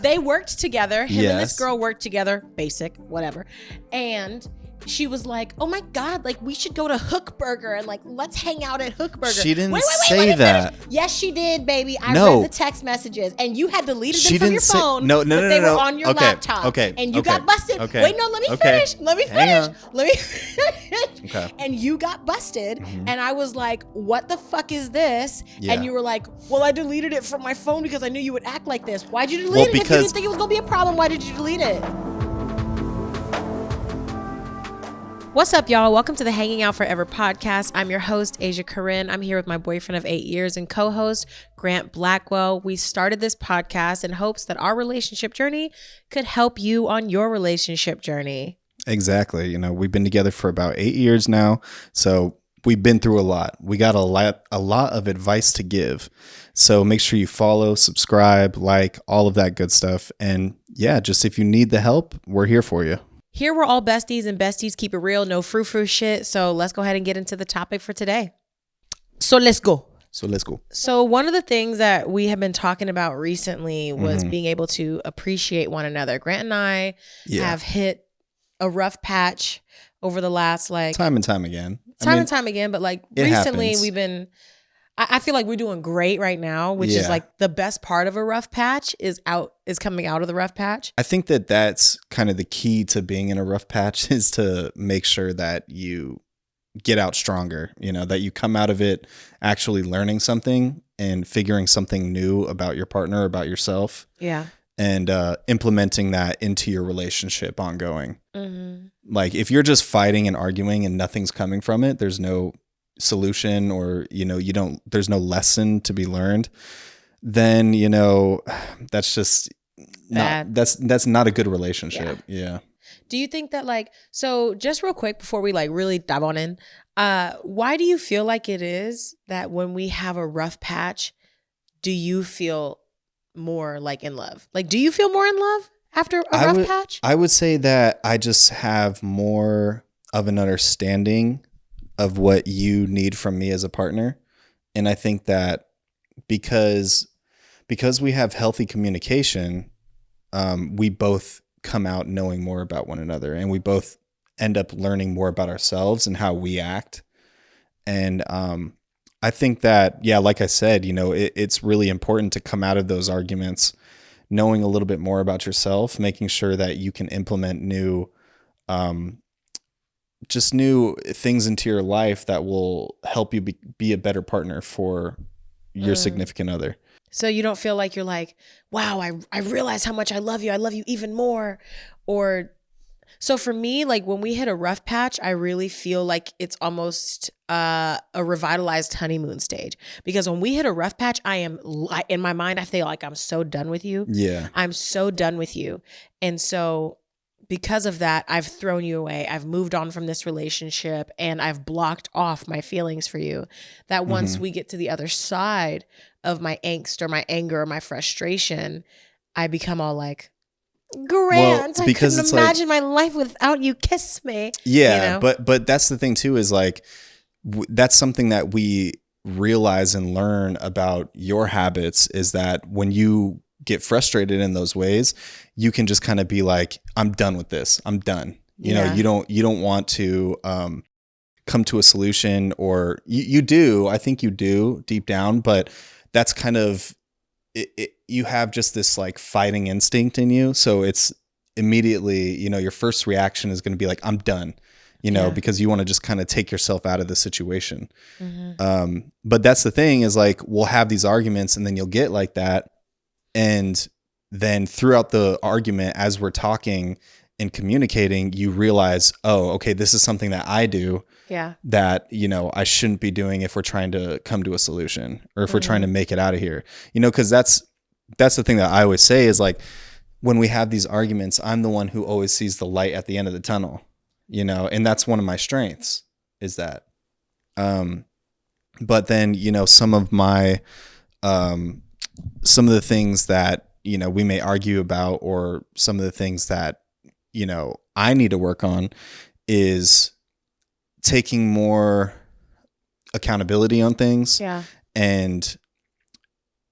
they worked together. Him and this Yes. girl worked together. Basic, whatever. And she was like, "Oh my God, like we should go to Hook Burger and like let's hang out at Hook Burger." She didn't let say me that. finish. Yes, she did, baby. I No. read the text messages, and you had deleted She them from didn't your say- phone. No, but they were no. on your Okay, laptop. okay, And you okay, got busted. okay, Wait, no, let me okay. finish. Let me Hang finish. on. Let me finish. Okay. And you got busted, and I was like, "What the fuck is this?" Yeah. And you were like, "Well, I deleted it from my phone because I knew you would act like this." Why'd you delete Well, it if you because- didn't think it was gonna be a problem? Why did you delete it? What's up, y'all? Welcome to the Hanging Out Forever podcast. I'm your host, Asia Corinne. I'm here with my boyfriend of 8 years and co-host, Grant Blackwell. We started this podcast in hopes that our relationship journey could help you on your relationship journey. Exactly. You know, we've been together for about 8 years now, so we've been through a lot. We got a lot of advice to give. So make sure you follow, subscribe, like, all of that good stuff. And yeah, just if you need the help, we're here for you. Here we're all besties, and besties keep it real, no frou-frou shit. So let's go ahead and get into the topic for today. So let's go. So one of the things that we have been talking about recently was being able to appreciate one another. Grant and I have hit a rough patch over the last time and time again. And time again, but like recently happens. we've been, I feel like we're doing great right now, which is like the best part of a rough patch is coming out of the rough patch. I think that that's kind of the key to being in a rough patch is to make sure that you get out stronger, you know, that you come out of it actually learning something and figuring something new about your partner, about yourself. Yeah. And implementing that into your relationship ongoing. Mm-hmm. Like if you're just fighting and arguing and nothing's coming from it, there's no solution or, you know, there's no lesson to be learned, then, you know, that's just bad. That's not a good relationship. Yeah. Do you think that so just real quick before we really dive on in, why do you feel like it is that when we have a rough patch, do you feel more in love? Do you feel more in love after a rough patch? I would say that I just have more of an understanding of what you need from me as a partner. And I think that because we have healthy communication, we both come out knowing more about one another, and we both end up learning more about ourselves and how we act. And I think that, like I said, you know, it's really important to come out of those arguments knowing a little bit more about yourself, making sure that you can implement new things into your life that will help you be a better partner for your significant other. So you don't feel like you're wow, I realize how much I love you even more. Or so for me, when we hit a rough patch, I really feel like it's almost a revitalized honeymoon stage, because when we hit a rough patch, in my mind, I feel like I'm so done with you. Yeah. I'm so done with you. And so because of that, I've thrown you away. I've moved on from this relationship, and I've blocked off my feelings for you. That once we get to the other side of my angst or my anger or my frustration, I become all Grant, I couldn't imagine my life without you. Kiss me. Yeah, you know? but that's the thing too, is that's something that we realize and learn about your habits, is that when you get frustrated in those ways, you can just kind of be like, I'm done with this. I'm done. You know, you don't want to come to a solution, or you do. I think you do deep down, but that's kind of it. You have just this fighting instinct in you. So it's immediately, you know, your first reaction is going to be I'm done, you know, because you want to just kind of take yourself out of the situation. Mm-hmm. But that's the thing is we'll have these arguments, and then you'll get like that. And then throughout the argument, as we're talking and communicating, you realize, oh, okay, this is something that I do that, you know, I shouldn't be doing if we're trying to come to a solution, or if we're trying to make it out of here, you know, because that's the thing that I always say is when we have these arguments, I'm the one who always sees the light at the end of the tunnel, you know, and that's one of my strengths is that. But then, you know, some of the things that, you know, we may argue about, or some of the things that, you know, I need to work on is taking more accountability on things and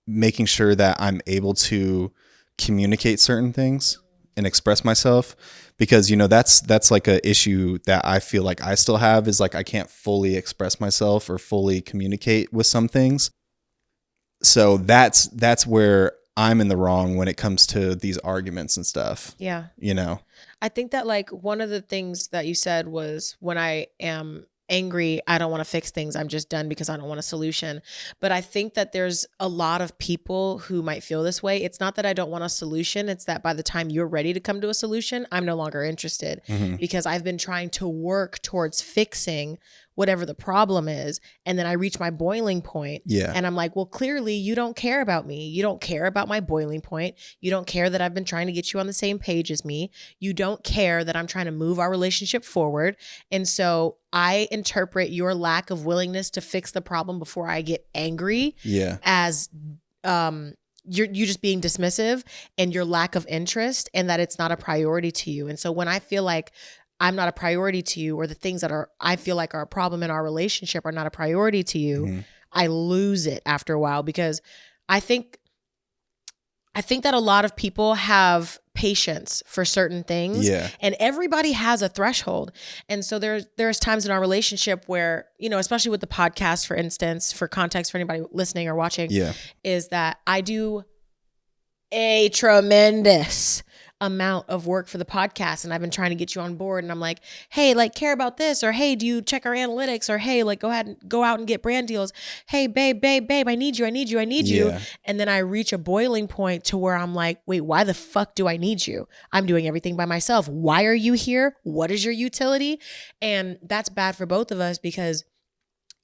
making sure that I'm able to communicate certain things and express myself, because that's like a issue that I feel like I still have, is like I can't fully express myself or fully communicate with some things. So that's where I'm in the wrong when it comes to these arguments and stuff. Yeah. I think that like one of the things that you said was, when I am angry, I don't want to fix things. I'm just done because I don't want a solution. But I think that there's a lot of people who might feel this way. It's not that I don't want a solution. It's that by the time you're ready to come to a solution, I'm no longer interested, because I've been trying to work towards fixing whatever the problem is. And then I reach my boiling point. Yeah. And I'm like, well, clearly you don't care about me. You don't care about my boiling point. You don't care that I've been trying to get you on the same page as me. You don't care that I'm trying to move our relationship forward. And so I interpret your lack of willingness to fix the problem before I get angry as you just being dismissive and your lack of interest, and that it's not a priority to you. And so when I feel like I'm not a priority to you, or the things that I feel like are a problem in our relationship are not a priority to you, I lose it after a while, because I think that a lot of people have patience for certain things, and everybody has a threshold. And so there's times in our relationship where, especially with the podcast, for instance, for context for anybody listening or watching, is that I do a tremendous amount of work for the podcast, and I've been trying to get you on board, and I'm like, hey, like, care about this, or hey, do you check our analytics, or hey, like, go ahead and go out and get brand deals. Hey, babe, I need you. And then I reach a boiling point to where I'm like, wait, why the fuck do I need you? I'm doing everything by myself. Why are you here? What is your utility? And that's bad for both of us, because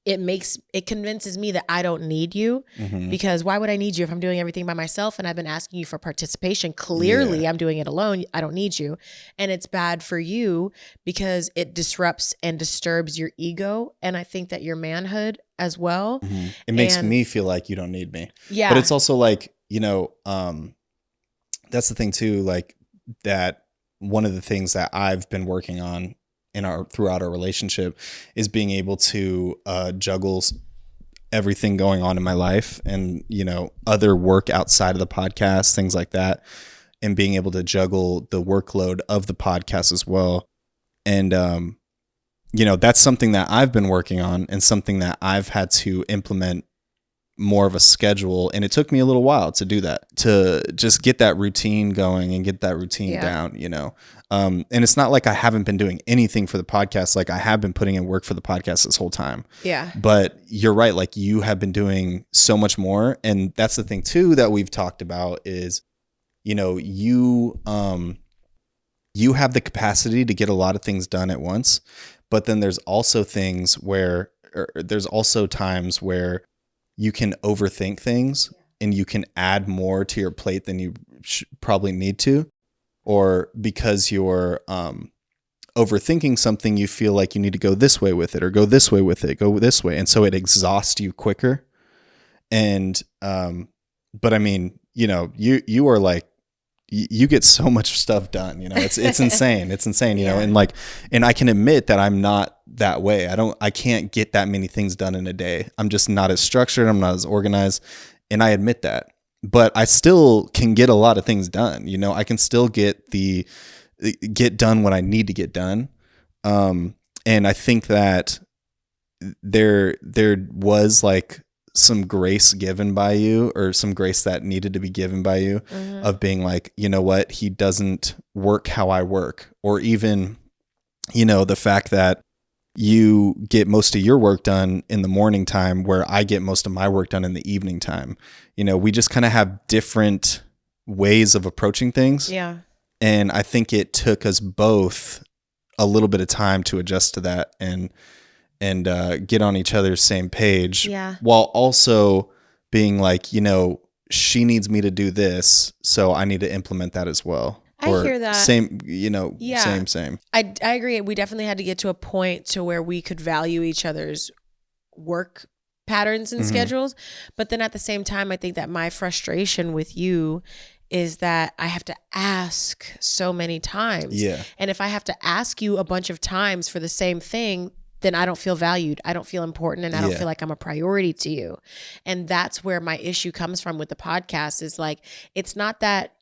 it convinces me that I don't need you, because why would I need you if I'm doing everything by myself and I've been asking you for participation? Clearly I'm doing it alone. I don't need you. And it's bad for you because it disrupts and disturbs your ego. And I think that your manhood as well. It makes me feel like you don't need me. Yeah. But it's also like, that's the thing too, like that one of the things that I've been working on throughout our relationship is being able to juggle everything going on in my life, and other work outside of the podcast, things like that, and being able to juggle the workload of the podcast as well. And that's something that I've been working on, and something that I've had to implement more of a schedule, and it took me a little while to do that, to just get that routine going and get that routine down, and it's not like I haven't been doing anything for the podcast. Like, I have been putting in work for the podcast this whole time. Yeah. But you're right, like, you have been doing so much more. And that's the thing too that we've talked about is, you have the capacity to get a lot of things done at once, but then there's also times where you can overthink things, and you can add more to your plate than you probably need to, or because you're overthinking something, you feel like you need to go this way with it, or go this way with it, go this way. And so it exhausts you quicker. And, but I mean, you are like, you get so much stuff done, it's insane. It's insane, and I can admit that I'm not that way. I can't get that many things done in a day. I'm just not as structured. I'm not as organized. And I admit that, but I still can get a lot of things done. I can still get done what I need to get done. And I think that there was like some grace given by you, or some grace that needed to be given by you, of being like, you know what, he doesn't work how I work. Or even, the fact that you get most of your work done in the morning time, where I get most of my work done in the evening time. We just kind of have different ways of approaching things. Yeah. And I think it took us both a little bit of time to adjust to that and get on each other's same page, while also being like, she needs me to do this, so I need to implement that as well. I hear that. Same. I agree. We definitely had to get to a point to where we could value each other's work patterns and schedules. But then at the same time, I think that my frustration with you is that I have to ask so many times. Yeah. And if I have to ask you a bunch of times for the same thing, then I don't feel valued. I don't feel important, and I don't feel like I'm a priority to you. And that's where my issue comes from with the podcast, is like, it's not that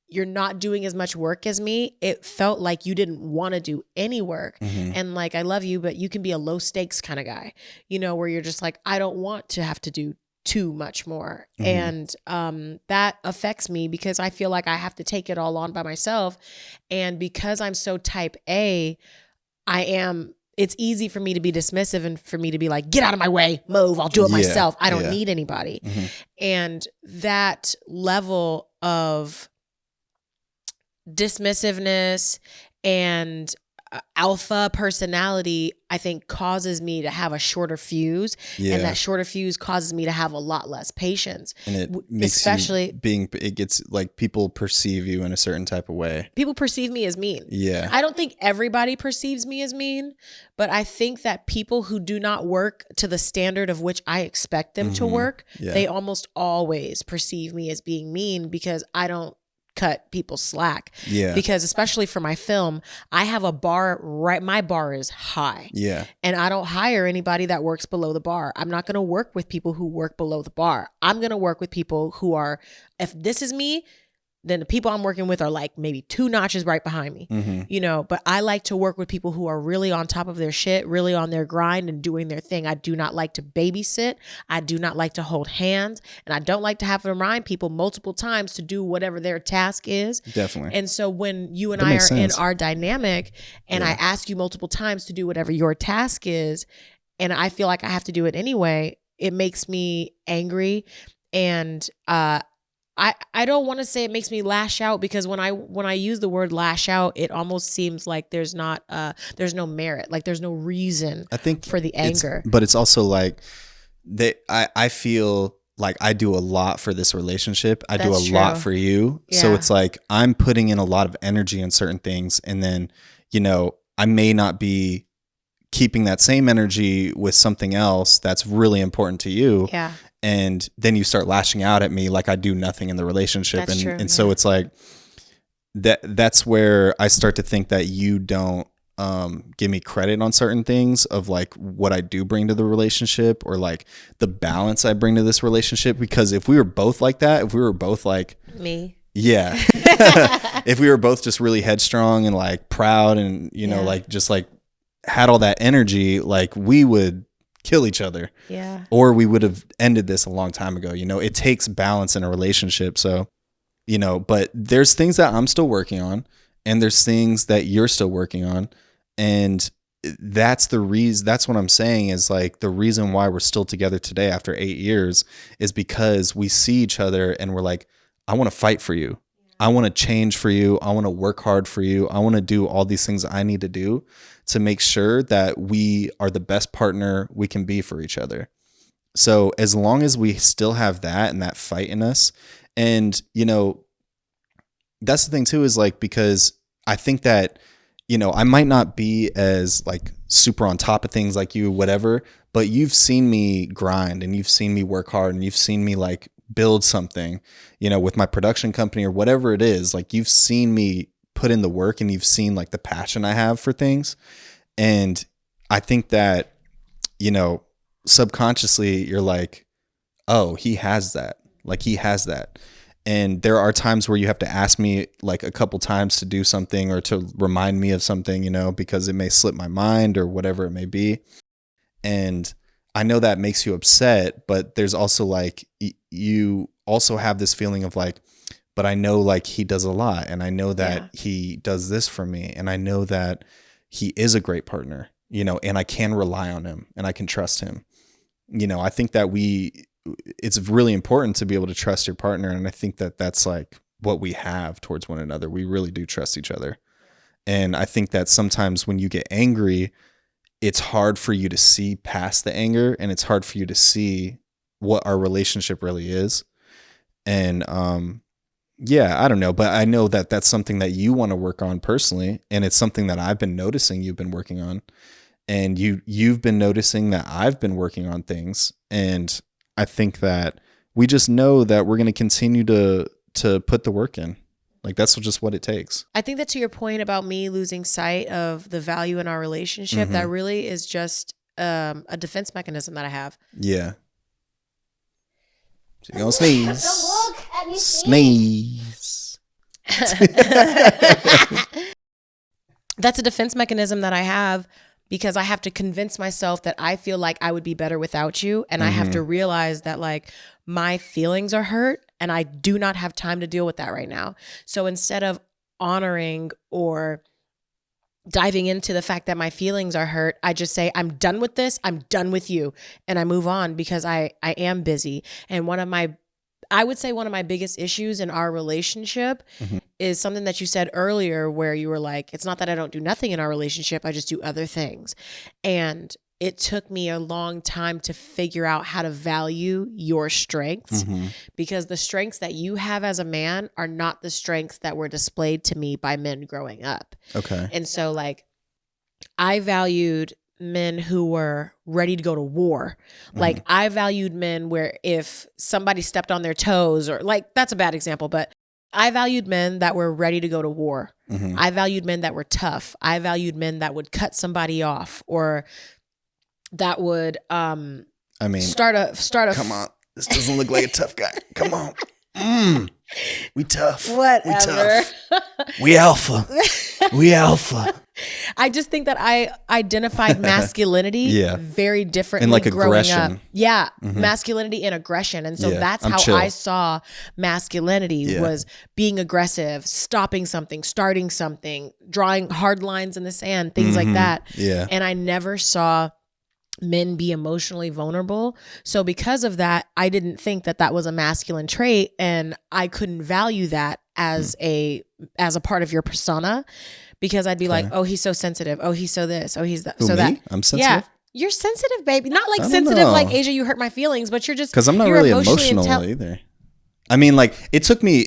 you're not doing as much work as me, it felt like you didn't want to do any work. And like, I love you, but you can be a low stakes kind of guy, you know, where you're just like, I don't want to have to do too much more. And that affects me because I feel like I have to take it all on by myself. And because I'm so type A, it's easy for me to be dismissive and for me to be like, get out of my way, move, I'll do it myself. I don't need anybody. And that level of dismissiveness and alpha personality, I think, causes me to have a shorter fuse, and that shorter fuse causes me to have a lot less patience. And it makes it gets like people perceive you in a certain type of way. People perceive me as mean. Yeah. I don't think everybody perceives me as mean, but I think that people who do not work to the standard of which I expect them to work, they almost always perceive me as being mean because I don't cut people slack. Because especially for my film, I have a bar, my bar is high. And I don't hire anybody that works below the bar. I'm not going to work with people who work below the bar. I'm going to work with people who are, if this is me, then the people I'm working with are like maybe 2 notches right behind me, you know, but I like to work with people who are really on top of their shit, really on their grind and doing their thing. I do not like to babysit. I do not like to hold hands, and I don't like to have to remind people multiple times to do whatever their task is. Definitely. And so when you and I are in our dynamic and I ask you multiple times to do whatever your task is, and I feel like I have to do it anyway, it makes me angry. And, I don't want to say it makes me lash out, because when I use the word lash out, it almost seems like there's no merit, like there's no reason I think for the anger. But it's also like I feel like I do a lot for this relationship. I do a lot for you. So it's like I'm putting in a lot of energy in certain things, and then, you know, I may not be keeping that same energy with something else that's really important to you. Yeah. And then you start lashing out at me like I do nothing in the relationship. That's true, and so it's like that's where I start to think that you don't give me credit on certain things of like what I do bring to the relationship, or like the balance I bring to this relationship. Because if we were both like that, if we were both like me, if we were both just really headstrong and like proud and, you know, like just like had all that energy, like we would kill each other. Or we would have ended this a long time ago. You know, it takes balance in a relationship. So, you know, but there's things that I'm still working on, and there's things that you're still working on. And that's the reason, that's what I'm saying is like the reason why we're still together today after 8 years is because we see each other and we're like, I want to fight for you. I want to change for you. I want to work hard for you. I want to do all these things I need to do to make sure that we are the best partner we can be for each other. So as long as we still have that and that fight in us, and, you know, that's the thing too, is like, because I think that, you know, I might not be as like super on top of things like you, whatever, but you've seen me grind and you've seen me work hard and you've seen me like build something, you know, with my production company or whatever it is. Like you've seen me put in the work and you've seen like the passion I have for things. And I think that, you know, subconsciously you're like, oh, he has that. Like he has that. And there are times where you have to ask me like a couple times to do something or to remind me of something, you know, because it may slip my mind or whatever it may be. And I know that makes you upset, but there's also like, you also have this feeling of like, but I know like he does a lot, and I know that he does this for me, and I know that he is a great partner, you know, and I can rely on him and I can trust him. You know, I think that it's really important to be able to trust your partner. And I think that that's like what we have towards one another. We really do trust each other. And I think that sometimes when you get angry, it's hard for you to see past the anger, and it's hard for you to see what our relationship really is. And, yeah, I don't know, but I know that that's something that you want to work on personally. And it's something that I've been noticing you've been working on, and you've been noticing that I've been working on things. And I think that we just know that we're going to continue to put the work in. Like that's just what it takes. I think that to your point about me losing sight of the value in our relationship, that really is just a defense mechanism that I have. Yeah. She's gonna sneeze. Don't look at me, sneeze. That's a defense mechanism that I have because I have to convince myself that I feel like I would be better without you. And I have to realize that like my feelings are hurt and I do not have time to deal with that right now. So instead of honoring or diving into the fact that my feelings are hurt, I just say, I'm done with this. I'm done with you. And I move on because I am busy. And I would say one of my biggest issues in our relationship is something that you said earlier where you were like, it's not that I don't do nothing in our relationship. I just do other things. And it took me a long time to figure out how to value your strengths because the strengths that you have as a man are not the strengths that were displayed to me by men growing up. Okay. And so like I valued men who were ready to go to war. Like I valued men where if somebody stepped on their toes or like, that's a bad example, but I valued men that were ready to go to war. I valued men that were tough. I valued men that would cut somebody off or that would, start a, come on. This doesn't look like a tough guy. Come on. We tough. Whatever. We alpha. We alpha. I just think that I identified masculinity very differently and like growing aggression. up. Yeah, masculinity and aggression. And so that's how chill. I saw masculinity was being aggressive, stopping something, starting something, drawing hard lines in the sand, things like that. Yeah. And I never saw men be emotionally vulnerable. So because of that, I didn't think that that was a masculine trait and I couldn't value that as a part of your persona because I'd be like, oh, he's so sensitive. Oh, he's so this. Oh, he's that. Who, so me? that. I'm sensitive? Yeah. You're sensitive, baby. Not like sensitive like Asia, you hurt my feelings, but you're just because I'm not really emotional either. I mean, like it took me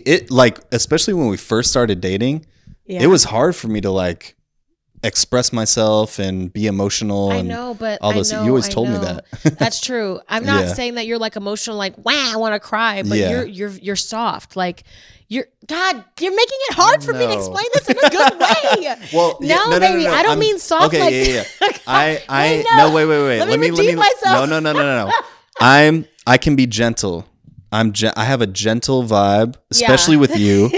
especially when we first started dating, it was hard for me to like express myself and be emotional. I know, but all those. You always told me that. That's true. I'm not saying that you're like emotional, like wow, I want to cry, but you're soft. Like you're making it hard for me to explain this in a good way. Well, no, baby, I don't mean soft. Okay, like, wait. Let me redeem myself. No. I can be gentle. I have a gentle vibe, especially with you.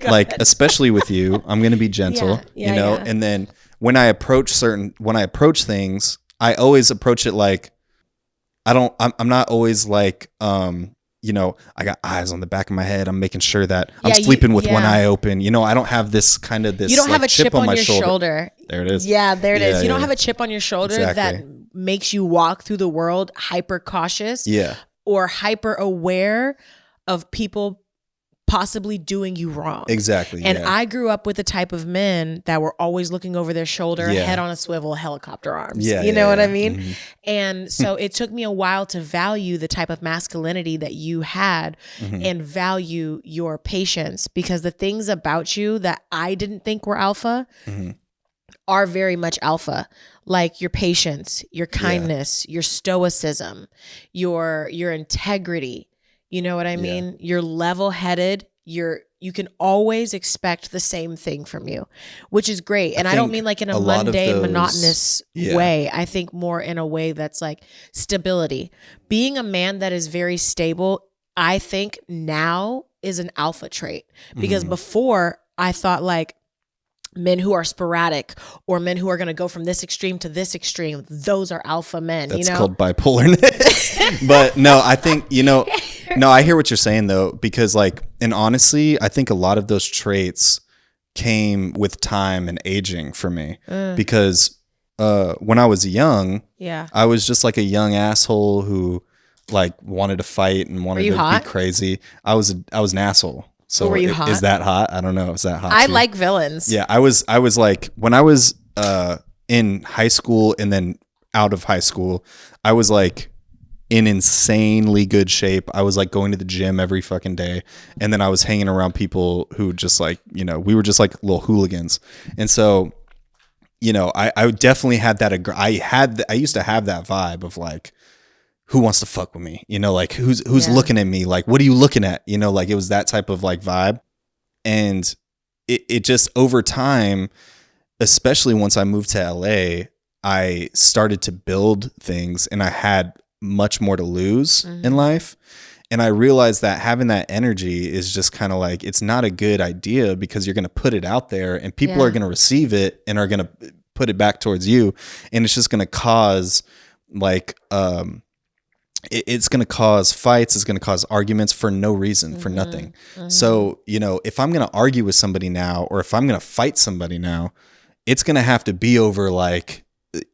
Like, especially with you, I'm going to be gentle, you know? Yeah. And then when I approach things, I always approach it like, I'm not always like, you know, I got eyes on the back of my head. I'm making sure that I'm sleeping with one eye open. You know, I don't have this kind of you don't have a chip on your shoulder. There it is. Yeah, there it is. You don't have a chip on your shoulder that makes you walk through the world hyper cautious. Yeah. Or hyper aware of people possibly doing you wrong. Exactly. And I grew up with the type of men that were always looking over their shoulder, head on a swivel, helicopter arms. You know what I mean? Mm-hmm. And so it took me a while to value the type of masculinity that you had and value your patience because the things about you that I didn't think were alpha are very much alpha, like your patience, your kindness, your stoicism, your integrity. You know what I mean? You're level-headed. You can always expect the same thing from you, which is great. And I don't mean like in a mundane, monotonous way. I think more in a way that's like stability. Being a man that is very stable, I think now is an alpha trait because before I thought like, men who are sporadic or men who are going to go from this extreme to this extreme, those are alpha men. That's you know? Called bipolarness. But no, I think, no, I hear what you're saying though, because like, and honestly, I think a lot of those traits came with time and aging for me because when I was young, I was just like a young asshole who like wanted to fight and wanted to be crazy. I was an asshole. So were you hot? Is that hot? I don't know. Is that hot? I like villains. Yeah, I was like when I was in high school and then out of high school, I was like in insanely good shape. I was like going to the gym every fucking day, and then I was hanging around people who just like, you know, we were just like little hooligans. And so, you know, I definitely had that. I used to have that vibe of like, who wants to fuck with me? You know, like who's looking at me? Like, what are you looking at? You know, like it was that type of like vibe. And it just over time, especially once I moved to LA, I started to build things and I had much more to lose in life. And I realized that having that energy is just kind of like, it's not a good idea because you're going to put it out there and people are going to receive it and are going to put it back towards you. And it's just going to cause like, it's going to cause fights. It's going to cause arguments for no reason, for nothing. So, you know, if I'm going to argue with somebody now, or if I'm going to fight somebody now, it's going to have to be over like,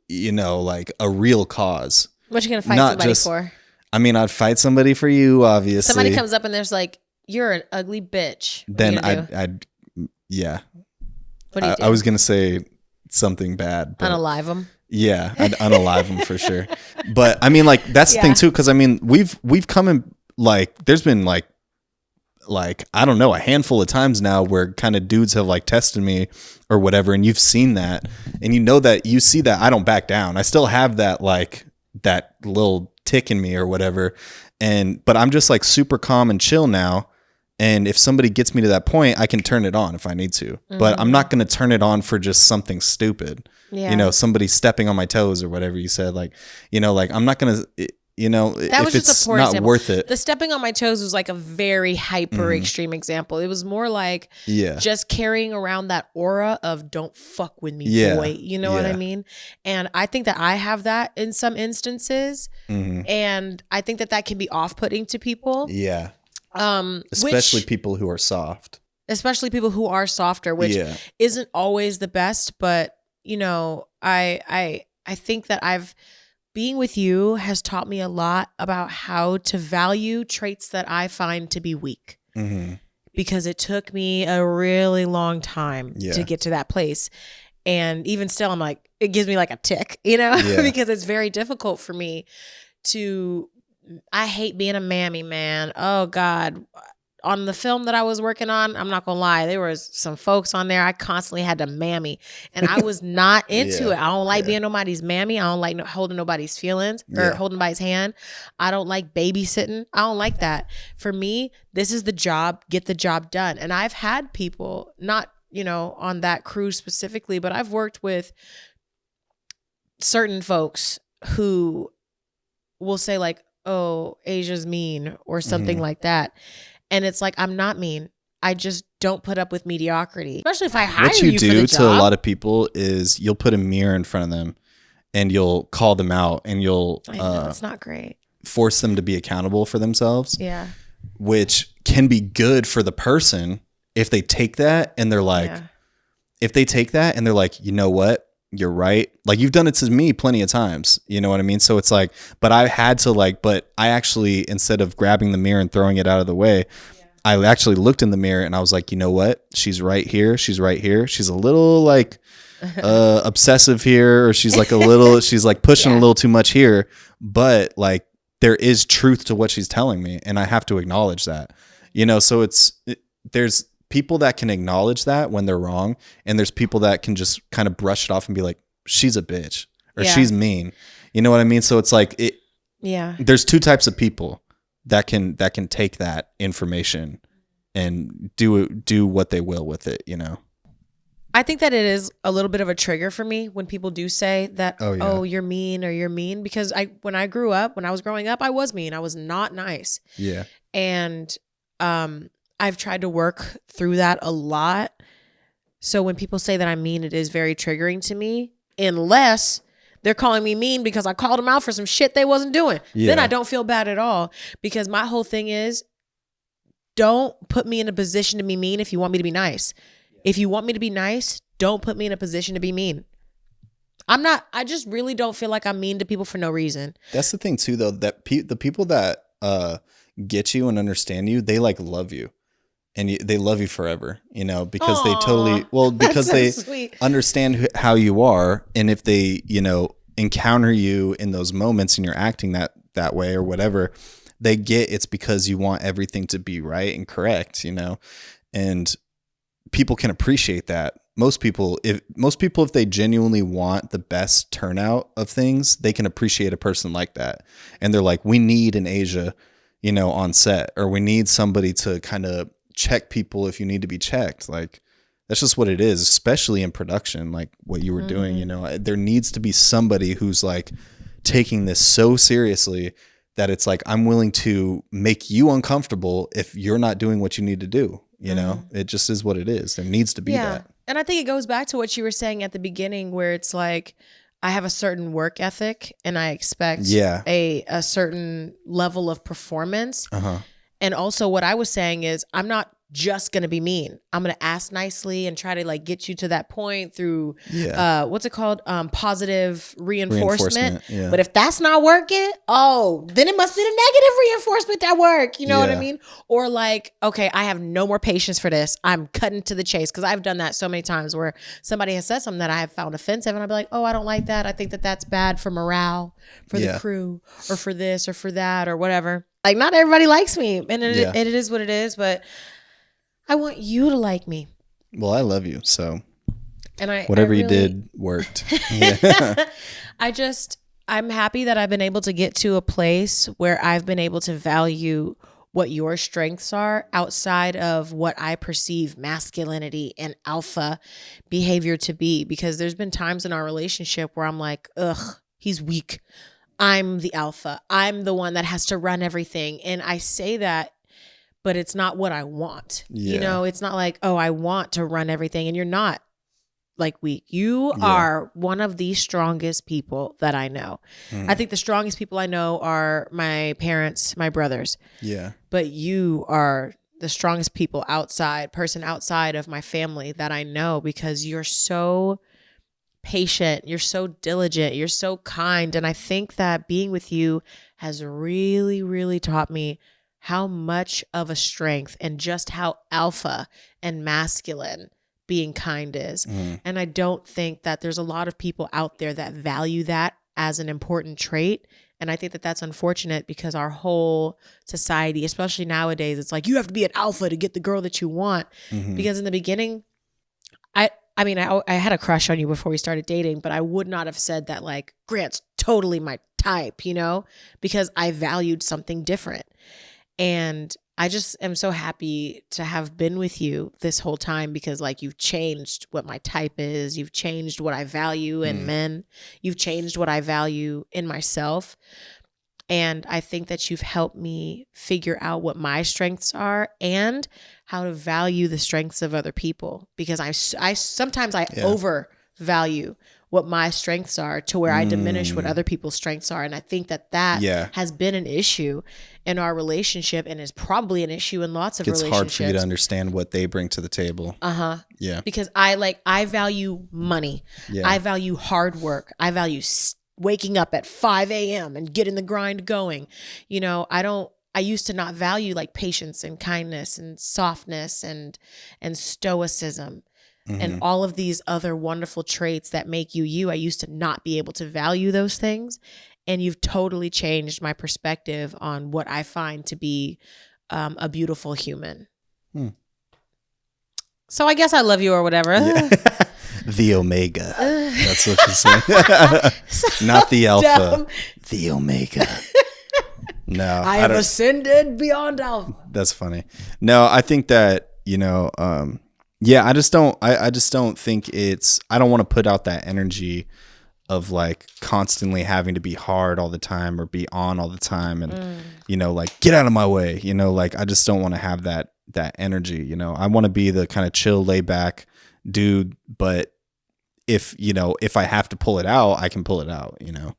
you know, like a real cause. What you going to fight somebody for? I mean, I'd fight somebody for you, obviously. Somebody comes up and there's like, you're an ugly bitch. Then I'd yeah. What do you do? I was going to say something bad. Unalive them. Yeah, I'd unalive them for sure. But I mean, like, that's the thing too, because I mean, we've come in, like, there's been like I don't know, a handful of times now where kind of dudes have like tested me or whatever, and you've seen that, and you know that you see that I don't back down. I still have that like that little tick in me or whatever, but I'm just like super calm and chill now. And if somebody gets me to that point, I can turn it on if I need to. But I'm not going to turn it on for just something stupid. Yeah. You know, somebody stepping on my toes or whatever you said. Like, you know, like I'm not going to, you know, that if it's not example. Worth it. The stepping on my toes was like a very hyper extreme example. It was more like just carrying around that aura of don't fuck with me, boy. You know what I mean? And I think that I have that in some instances. And I think that can be off-putting to people. Yeah. Especially people who are soft. Especially people who are softer, which isn't always the best, but you know, I think that being with you has taught me a lot about how to value traits that I find to be weak. Because it took me a really long time to get to that place. And even still, I'm like, it gives me like a tick, you know, because it's very difficult for me I hate being a mammy, man. Oh God. On the film that I was working on, I'm not gonna lie, there was some folks on there I constantly had to mammy, and I was not into it. I don't like being nobody's mammy. I don't like holding nobody's feelings or holding nobody's hand. I don't like babysitting. I don't like that. For me, this is the job. Get the job done. And I've had people, not, you know, on that cruise specifically, but I've worked with certain folks who will say like, oh, Asia's mean or something like that. And it's like, I'm not mean. I just don't put up with mediocrity. Especially if I hire you for the job. What you do to a lot of people is you'll put a mirror in front of them and you'll call them out and you'll it's not great. Force them to be accountable for themselves. Yeah. Which can be good for the person if they take that and they're like, you know what? You're right. Like you've done it to me plenty of times. You know what I mean? So it's like, but I actually, instead of grabbing the mirror and throwing it out of the way, I actually looked in the mirror and I was like, you know what? She's right here. She's right here. She's a little like obsessive here, or she's like she's like pushing a little too much here. But like there is truth to what she's telling me, and I have to acknowledge that. You know, so there's people that can acknowledge that when they're wrong, and there's people that can just kind of brush it off and be like, she's a bitch or she's mean. You know what I mean? So it's like there's two types of people that can take that information and do what they will with it, you know. I think that it is a little bit of a trigger for me when people do say that, oh, you're mean or you're mean, because when I was growing up, I was mean. I was not nice. Yeah. And I've tried to work through that a lot. So when people say that I'm mean, it is very triggering to me, unless they're calling me mean because I called them out for some shit they wasn't doing. Then I don't feel bad at all, because my whole thing is, don't put me in a position to be mean if you want me to be nice. If you want me to be nice, don't put me in a position to be mean. I just really don't feel like I'm mean to people for no reason. That's the thing too, though, that the people that get you and understand you, they like love you. And they love you forever, you know, because they because they sweet. Understand how you are. And if they, you know, encounter you in those moments and you're acting that way or whatever, they get it's because you want everything to be right and correct, you know, and people can appreciate that. Most people, if they genuinely want the best turnout of things, they can appreciate a person like that. And they're like, we need an Asia, you know, on set, or we need somebody to kind of check people if you need to be checked. Like, that's just what it is, especially in production, like what you were doing, you know. There needs to be somebody who's like taking this so seriously that it's like, I'm willing to make you uncomfortable if you're not doing what you need to do. You know, it just is what it is. There needs to be that. And I think it goes back to what you were saying at the beginning, where it's like, I have a certain work ethic and I expect a certain level of performance. And also what I was saying is, I'm not just going to be mean. I'm going to ask nicely and try to like get you to that point through, what's it called? Positive reinforcement. Yeah. But if that's not working, then it must be the negative reinforcement that work. You know what I mean? Or like, okay, I have no more patience for this. I'm cutting to the chase. Cause I've done that so many times where somebody has said something that I have found offensive and I'll be like, oh, I don't like that. I think that that's bad for morale, for the crew, or for this or for that or whatever. Like, not everybody likes me, and it is what it is, but I want you to like me. Well, I love you, so and whatever you did worked. I'm happy that I've been able to get to a place where I've been able to value what your strengths are outside of what I perceive masculinity and alpha behavior to be, because there's been times in our relationship where I'm like, ugh, he's weak. I'm the alpha. I'm the one that has to run everything. And I say that, but it's not what I want. You know, it's not like, oh, I want to run everything. And you're not like weak. You are one of the strongest people that I know. I think the strongest people I know are my parents, my brothers. Yeah. But you are the strongest person outside of my family that I know, because you're so patient, you're so diligent, you're so kind. And I think that being with you has really, really taught me how much of a strength and just how alpha and masculine being kind is. And I don't think that there's a lot of people out there that value that as an important trait. And I think that that's unfortunate, because our whole society, especially nowadays, it's like, you have to be an alpha to get the girl that you want. Because in the beginning, I mean, I had a crush on you before we started dating, but I would not have said that like, Grant's totally my type, you know, because I valued something different. And I just am so happy to have been with you this whole time, because like, you've changed what my type is. You've changed what I value in men. You've changed what I value in myself. And I think that you've helped me figure out what my strengths are and how to value the strengths of other people, because I sometimes overvalue what my strengths are to where I diminish what other people's strengths are. And I think that has been an issue in our relationship, and is probably an issue in lots of relationships. It's hard for you to understand what they bring to the table. Yeah. Because I value money. Yeah. I value hard work. I value waking up at 5 a.m. and getting the grind going. You know, I used to not value like patience and kindness and softness and stoicism and all of these other wonderful traits that make you you. I used to not be able to value those things. And you've totally changed my perspective on what I find to be a beautiful human. So I guess I love you or whatever. Yeah. The Omega. That's what you say. So not the Alpha. dumb. The Omega. No. I have ascended beyond Alpha. That's funny. No, I think that, you know, I just don't think I don't want to put out that energy of like constantly having to be hard all the time or be on all the time and, you know, like get out of my way, you know, like I just don't want to have that energy, you know. I want to be the kind of chill, lay back dude, but if I have to pull it out, I can pull it out, you know.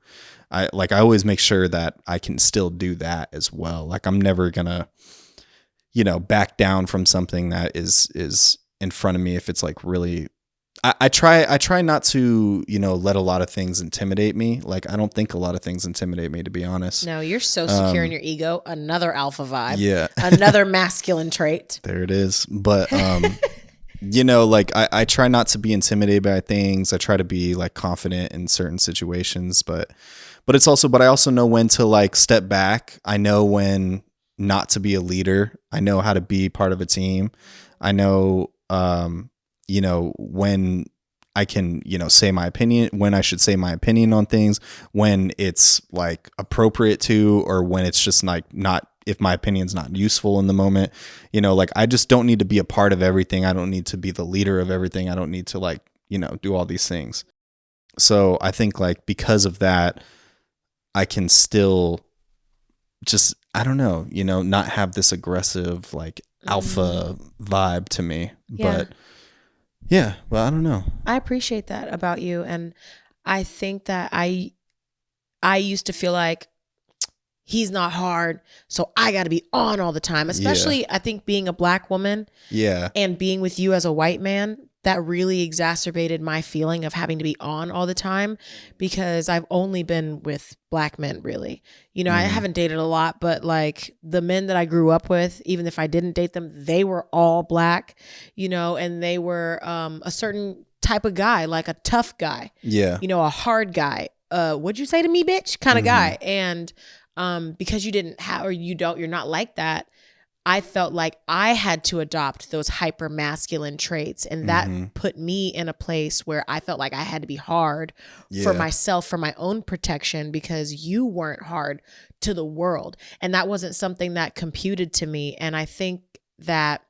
I always make sure that I can still do that as well. Like I'm never gonna, you know, back down from something that is in front of me if it's like really. I try not to, you know, let a lot of things intimidate me. Like I don't think a lot of things intimidate me, to be honest. No, you're so secure in your ego. Another alpha vibe. Yeah. Another masculine trait. There it is. But you know, like I try not to be intimidated by things. I try to be like confident in certain situations, but I also know when to like step back. I know when not to be a leader. I know how to be part of a team. I know, you know, when I can, you know, say my opinion, when I should say my opinion on things, when it's like appropriate to, or when it's just like not, if my opinion's not useful in the moment, you know, like I just don't need to be a part of everything. I don't need to be the leader of everything. I don't need to like, you know, do all these things. So I think like because of that, I can still just, I don't know, not have this aggressive like alpha vibe to me. Yeah. But yeah, well, I don't know. I appreciate that about you. And I think that I used to feel like he's not hard, so I got to be on all the time. Especially, I think being a black woman and being with you as a white man, that really exacerbated my feeling of having to be on all the time, because I've only been with black men, really. I haven't dated a lot, but like the men that I grew up with, even if I didn't date them, they were all black, and they were a certain type of guy, like a tough guy, a hard guy. What'd you say to me, bitch? Kind of guy. And because you didn't have, or you're not like that, I felt like I had to adopt those hyper masculine traits. And that put me in a place where I felt like I had to be hard for myself, for my own protection, because you weren't hard to the world. And that wasn't something that computed to me. And I think that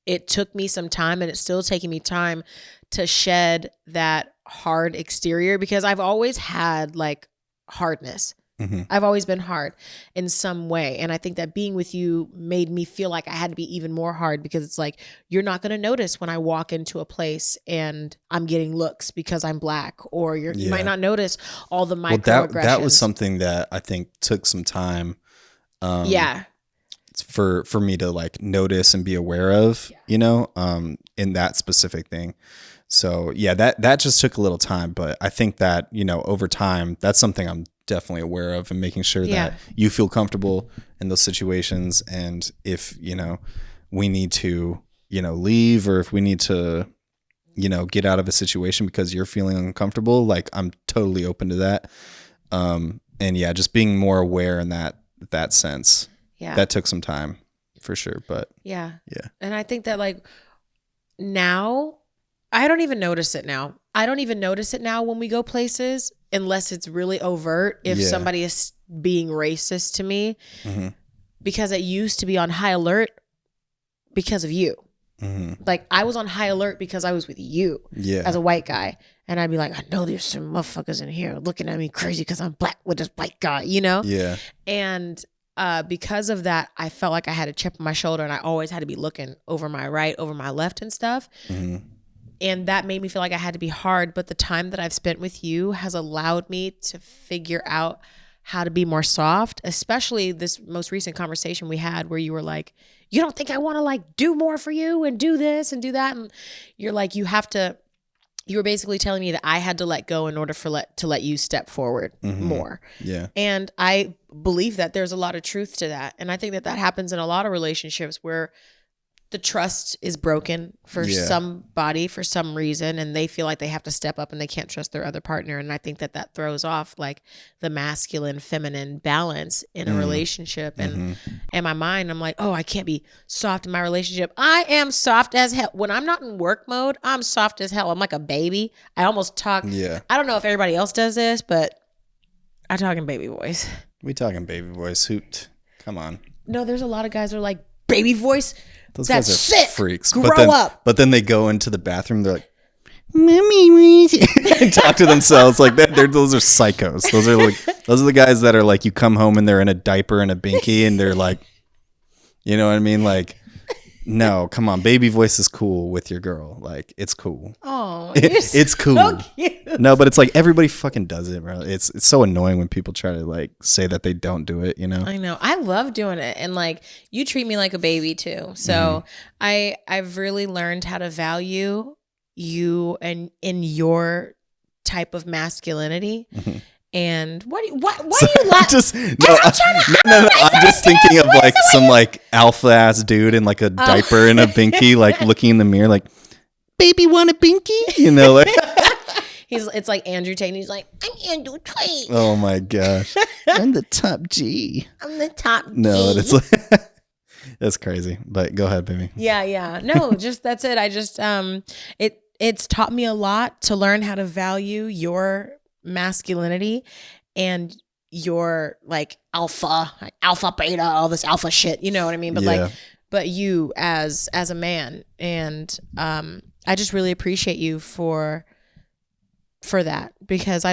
it took me some time, and it's still taking me time to shed that hard exterior, because I've always had like hardness. I've always been hard in some way. And I think that being with you made me feel like I had to be even more hard, because it's like, you're not going to notice when I walk into a place and I'm getting looks because I'm black, or you might not notice all the microaggressions. That was something that I think took some time. For me to like notice and be aware of, in that specific thing. So yeah, that just took a little time, but I think that, over time, that's something I'm definitely aware of, and making sure that you feel comfortable in those situations. And if, we need to, leave, or if we need to, get out of a situation because you're feeling uncomfortable, like I'm totally open to that. And yeah, just being more aware in that sense. Yeah. That took some time for sure. But yeah. And I think that like now, I don't even notice it now. I don't even notice it now when we go places, unless it's really overt, if somebody is being racist to me, because it used to be on high alert because of you. Like I was on high alert because I was with you as a white guy. And I'd be like, I know there's some motherfuckers in here looking at me crazy because I'm black with this white guy, Yeah. And because of that, I felt like I had a chip on my shoulder, and I always had to be looking over my right, over my left and stuff. And that made me feel like I had to be hard. But the time that I've spent with you has allowed me to figure out how to be more soft, especially this most recent conversation we had where you were like, you don't think I want to like do more for you and do this and do that? And you're like, you were basically telling me that I had to let go in order to let you step forward more. Yeah. And I believe that there's a lot of truth to that. And I think that happens in a lot of relationships where the trust is broken for somebody for some reason, and they feel like they have to step up and they can't trust their other partner. And I think that throws off like the masculine feminine balance in a relationship. And in my mind, I'm like, oh, I can't be soft in my relationship. I am soft as hell. When I'm not in work mode, I'm soft as hell. I'm like a baby. I almost talk. Yeah. I don't know if everybody else does this, but I talk in baby voice. We talking baby voice. Hoot. Come on. No, there's a lot of guys that are like, baby voice. Those That's guys are sick. Freaks. Grow up. But then they go into the bathroom. They're like, "Mommy," and talk to themselves like that. Those are psychos. Those are the guys that are like, you come home and they're in a diaper and a binky, and they're like, you know what I mean? Like, no, come on, baby voice is cool with your girl. Like, it's cool. Oh, it's cool. So cute. No, but it's like everybody fucking does it, bro. It's so annoying when people try to like say that they don't do it, I know. I love doing it. And like you treat me like a baby too. So I've really learned how to value you and in your type of masculinity. And why are you laughing? I'm just thinking of like some like alpha ass dude in like a diaper and a binky, like looking in the mirror like, baby want a binky? Like it's like Andrew Tate, and he's like, I'm Andrew Tate. Oh my gosh. I'm the top G. I'm the top G. No, it's like that's crazy. But go ahead, baby. Yeah. No, just that's it. I just it's taught me a lot to learn how to value your masculinity and your like alpha beta, all this alpha shit, you know what I mean? But but you as a man, and I just really appreciate you for that, because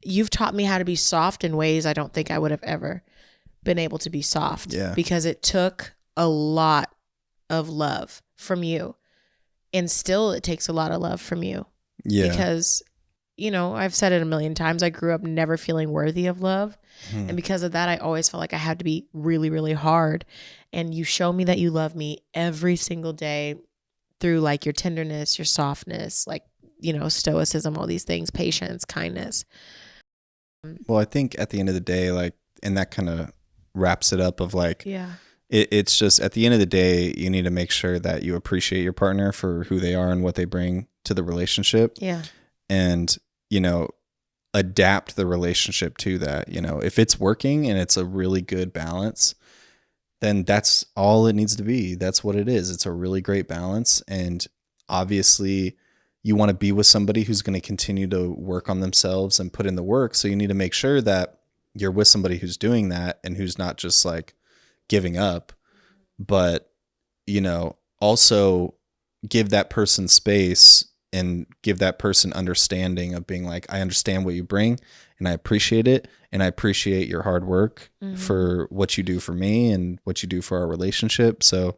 you've taught me how to be soft in ways I don't think I would have ever been able to be soft. Yeah. Because it took a lot of love from you. And still it takes a lot of love from you. Yeah. Because, you know, I've said it a million times. I grew up never feeling worthy of love. And because of that, I always felt like I had to be really, really hard. And you show me that you love me every single day through like your tenderness, your softness, like, you know, stoicism, all these things, patience, kindness. Well, I think at the end of the day, like, and that kind of wraps it up of like, Yeah. it's just at the end of the day, you need to make sure that you appreciate your partner for who they are and what they bring to the relationship. Yeah. And, you know, adapt the relationship to that. You know, if it's working and it's a really good balance, then that's all it needs to be. That's what it is. It's a really great balance. And obviously you want to be with somebody who's going to continue to work on themselves and put in the work. So you need to make sure that you're with somebody who's doing that and who's not just like giving up, but, you know, also give that person space and give that person understanding of being like, I understand what you bring and I appreciate it. And I appreciate your hard work for what you do for me and what you do for our relationship. So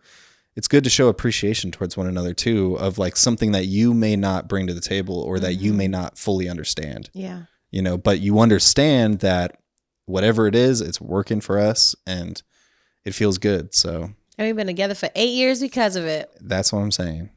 it's good to show appreciation towards one another too, of like something that you may not bring to the table or that you may not fully understand. Yeah. You know, but you understand that whatever it is, it's working for us and it feels good. So And we've been together for 8 years because of it. that's what I'm saying.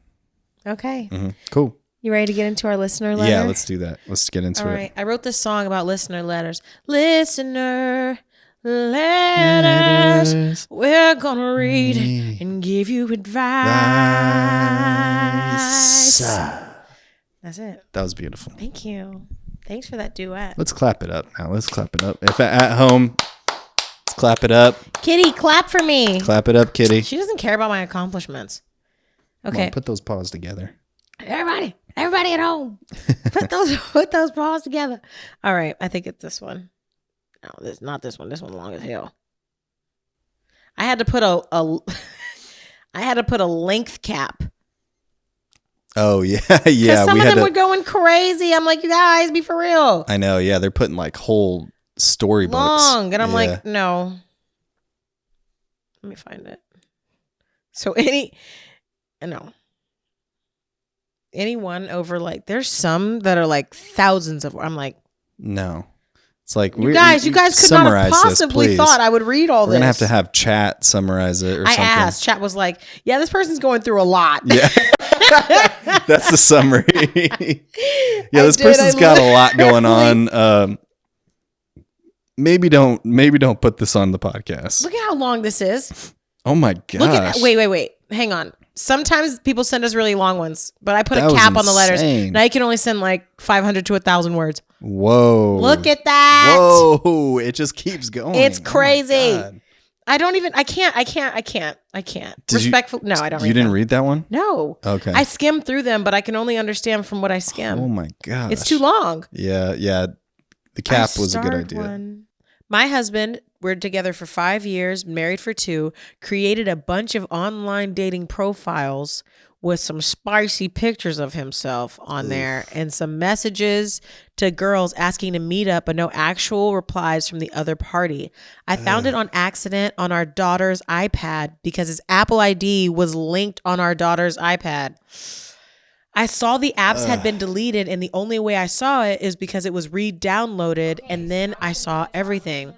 Okay. Cool. You ready to get into our listener letter? Yeah, let's do that. Let's get into All it. right. I wrote this song about listener letters. Listener letters. We're going to read and give you advice. That's it. That was beautiful. Thank you. Thanks for that duet. Let's clap it up now. Let's clap it up. If at home, let's clap it up. Kitty, clap for me. Clap it up, Kitty. She doesn't care about my accomplishments. Come Okay. on, put those paws together. Everybody at home, put those paws together. All right, I think it's this one. No, this not this one. This one long as hell. I had to put a length cap. Oh yeah, yeah. Because some of them were going crazy. I'm like, you guys, be for real. I know. Yeah, they're putting like whole storybooks. Long, and I'm Yeah. like, no. Let me find it. So anyone over like, there's some that are like thousands of. I'm like, no. It's like you guys could not have summarize this, possibly please. thought I would read all We're this. gonna have to have chat summarize it or I something. asked. Chat was like, yeah, this person's going through a lot. Yeah. That's the summary. Yeah, this person's got a lot going on. Maybe don't put this on the podcast. Look at how long this is. Oh my gosh. Look at wait. Hang on. Sometimes people send us really long ones, but I put That a was cap on the letters. insane. Now you can only send like 500 to 1,000 words. Whoa. Look at that. Whoa. It just keeps going. It's Oh my crazy. God. I can't. Respectful. No, I don't read You didn't them. read that one? No. Okay. I skim through them, but I can only understand from what I skim. Oh my gosh. It's too long. Yeah. The cap was a good Start idea. one. My husband, we're together for 5 years, married for 2, created a bunch of online dating profiles with some spicy pictures of himself on there and some messages to girls asking to meet up, but no actual replies from the other party. I found it on accident on our daughter's iPad because his Apple ID was linked on our daughter's iPad. I saw the apps had been deleted, and the only way I saw it is because it was re-downloaded, and then I saw everything.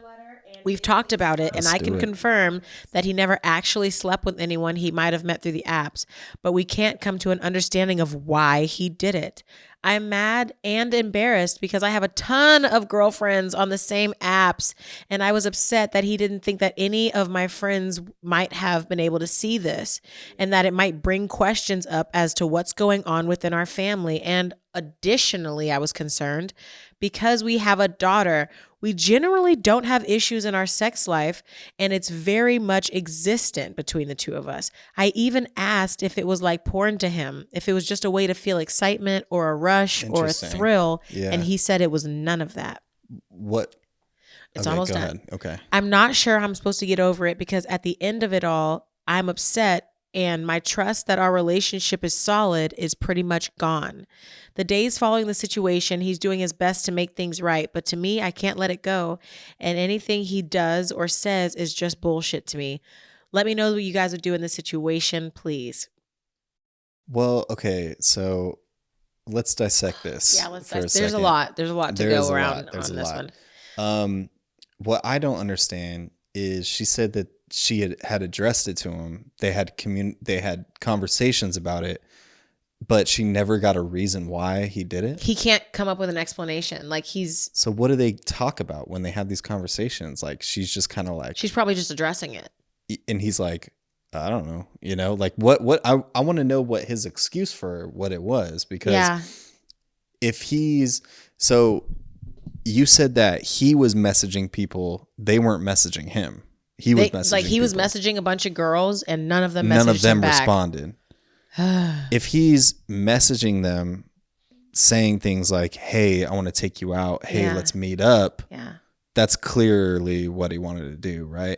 We've talked about it, and I can confirm that he never actually slept with anyone he might have met through the apps, but we can't come to an understanding of why he did it. I'm mad and embarrassed because I have a ton of girlfriends on the same apps, and I was upset that he didn't think that any of my friends might have been able to see this, and that it might bring questions up as to what's going on within our family. And additionally, I was concerned because we have a daughter. We generally don't have issues in our sex life, and it's very much existent between the two of us. I even asked if it was like porn to him, if it was just a way to feel excitement or a rush or a thrill, and he said it was none of that. What? It's Okay, almost go done. ahead. Okay. I'm not sure how I'm supposed to get over it because at the end of it all, I'm upset and my trust that our relationship is solid is pretty much gone. The days following the situation, he's doing his best to make things right, but to me, I can't let it go, and anything he does or says is just bullshit to me. Let me know what you guys would do in this situation, please. Well, okay, so let's dissect this. Yeah, there's a lot. There's a lot to go around on this one. What I don't understand is she said that she had addressed it to him. They had conversations about it, but she never got a reason why he did it. He can't come up with an explanation. So what do they talk about when they have these conversations? Like, she's just kind of like, she's probably just addressing it. And he's like, I don't know, like what I want to know what his excuse for what it was, because if so you said that he was messaging people, they weren't messaging him. He was messaging a bunch of girls and none of them responded. If he's messaging them saying things like, hey, I want to take you out. Hey, let's meet up. Yeah. That's clearly what he wanted to do, right?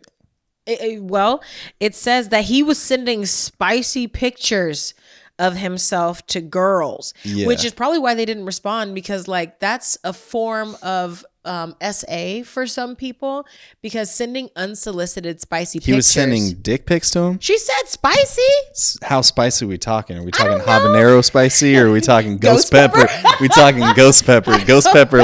Well, it says that he was sending spicy pictures of himself to girls, which is probably why they didn't respond, because that's a form of SA for some people, because sending unsolicited spicy pictures. He was sending dick pics to him? She said spicy? How spicy are we talking? Are we talking habanero spicy, or are we talking ghost pepper? We talking ghost pepper. Ghost pepper,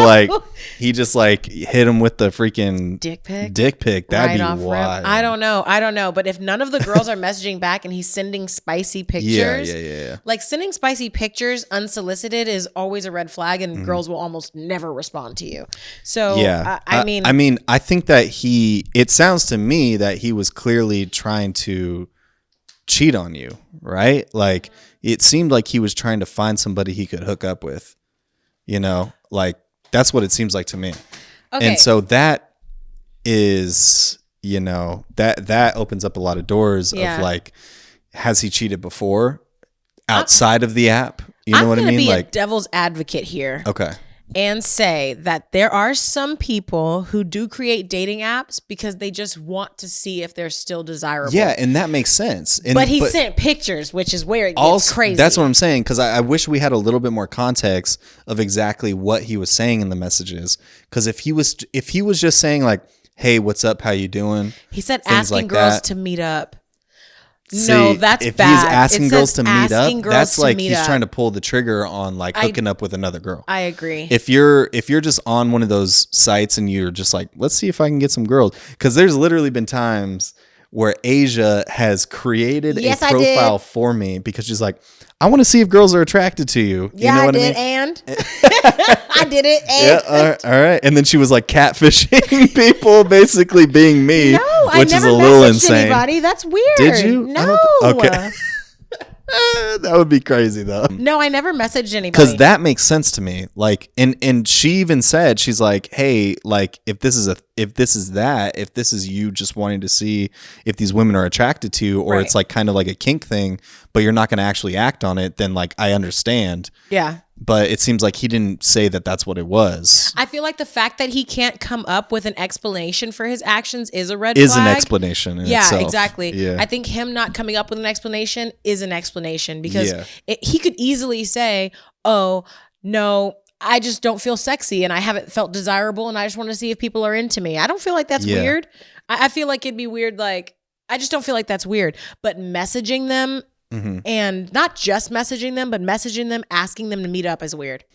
he just hit him with the freaking dick pic. That'd be wild. I don't know. But if none of the girls are messaging back and he's sending spicy pictures, yeah. Sending spicy pictures unsolicited is always a red flag, and girls will almost never respond to you. So I mean, I think that it sounds to me that he was clearly trying to cheat on you, right? It seemed like he was trying to find somebody he could hook up with, that's what it seems like to me. Okay. And so that is, that opens up a lot of doors of has he cheated before outside of the app? You know what I mean? I'm going to be a devil's advocate here. Okay. And say that there are some people who do create dating apps because they just want to see if they're still desirable. Yeah, and that makes sense. But he sent pictures, which is where it gets crazy. That's what I'm saying, because I wish we had a little bit more context of exactly what he was saying in the messages. Because if he was just saying hey, what's up, how you doing? He said asking girls to meet up. No, that's if bad. If he's asking girls to meet up, that's he's up. Trying to pull the trigger on hooking up with another girl. I agree. If you're just on one of those sites and you're just let's see if I can get some girls, because there's literally been times where Asia has created a profile for me because she's I want to see if girls are attracted to you. Yeah, you know what I mean? And I did it. And yeah, all right. And then she was catfishing people, basically being me, which is a little insane. Anybody. That's weird. Did you? No. Okay. That would be crazy though. No, I never messaged anybody. Because that makes sense to me. And she even said, she's hey, if this is you just wanting to see if these women are attracted to you, or it's kind of a kink thing, but you're not going to actually act on it, then I understand. Yeah. But it seems like he didn't say that that's what it was. I feel like the fact that he can't come up with an explanation for his actions is a red flag. Is an explanation in itself. Exactly. Yeah. I think him not coming up with an explanation is an explanation, because he could easily say, oh, no, I just don't feel sexy and I haven't felt desirable and I just want to see if people are into me. I don't feel like that's weird. I feel like it'd be weird. I just don't feel like that's weird. But messaging them, and not just messaging them, but messaging them, asking them to meet up is weird.